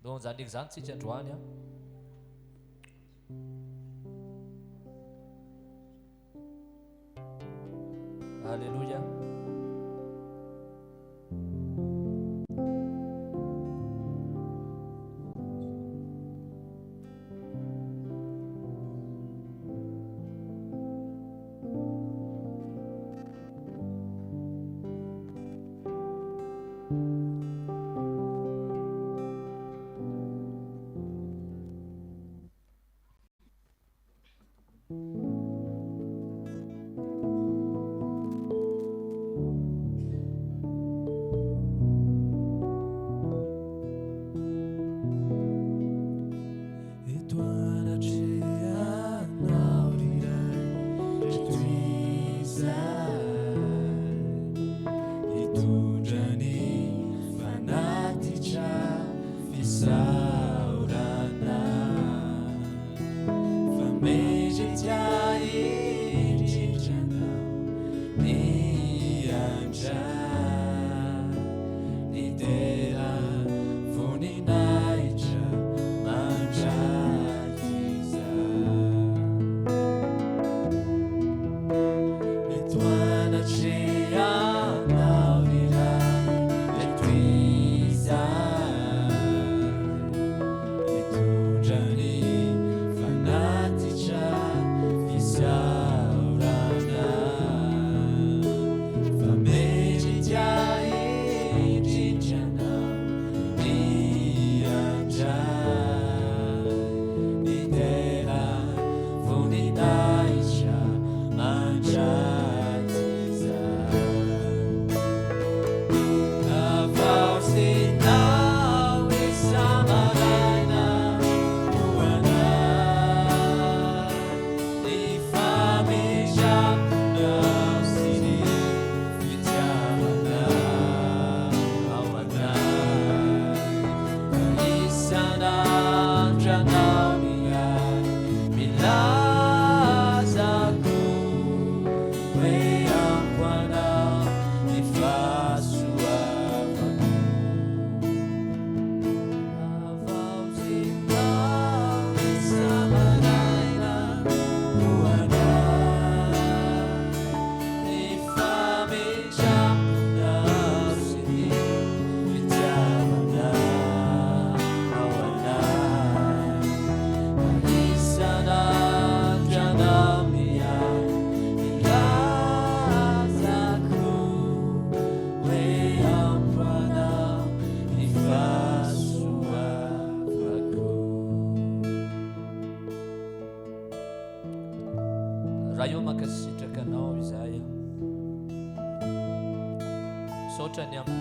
no zany eky zany tsika androany a Alléluia.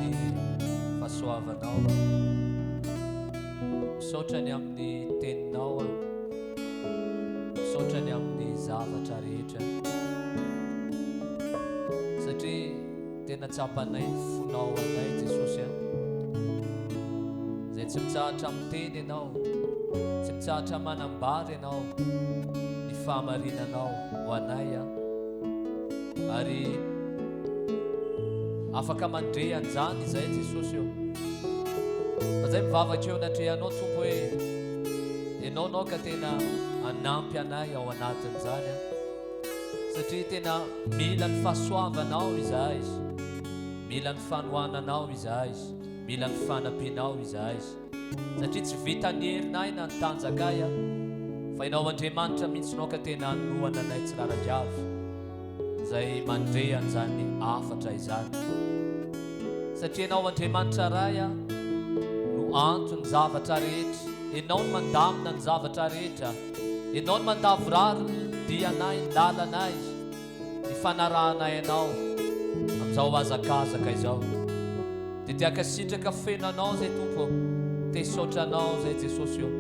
amin'ny fahasoavanao misaotrany amin'ny teninao misaotrany amin'ny zavatra rehetra satria tena tsapanay ny fonao anay Jesosy zay tsy mitsahatra miteny ianao tsy mitsahatra manambary ianao ny fahamarinanao ho anay ary afaka mandre anjany izay Jesosy eo fa zay mivavaka eo natrehanao tompo hoe ianao ka tena anampy anay ao anatin'izany satria tena mila ny fahasoavanao izahay mila ny fanohananao izahay mila ny fanampianao izahay satria tsy vita ny herinay na ny tanjakay fa ianao Andriamanitra mihitsinao ka tena anohana anay tsirara-driavy zay mandre an'izany afatra izany satria ianao Andriamanitra ray no antony zavatra rehetra ianao no mandamina ny zavatra rehetra ianao no mandavorary ny dianay ny lalanay ny fanarahanay ianao amin'izao azakazaka izao dia tiaka sitraka fenanao zay tompo te hisaotranao zay Jesosy eo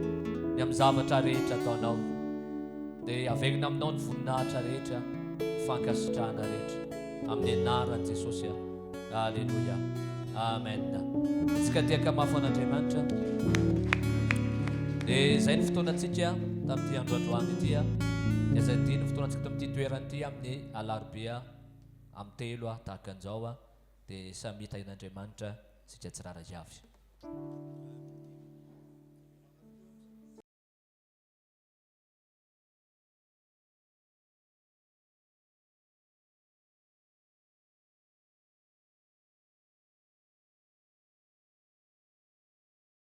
ny amin'ny zavatra rehetra ataonao dia avegnina aminao ny voninahitra rehetra fankasitrahana rehetra amin'ny anaran'i Jesosy Alleluia amen isika tiaka mafy an'Andriamanitra dia zay ny fotoanantsika tamin'ity androandroany ity dia zay ty ny fotoanantsika tamin'ity toerana ity amin'ny alarobia amin'ny telo tahaka an'izao dia samita in'Andriamanitra sitria tsirara-jiavy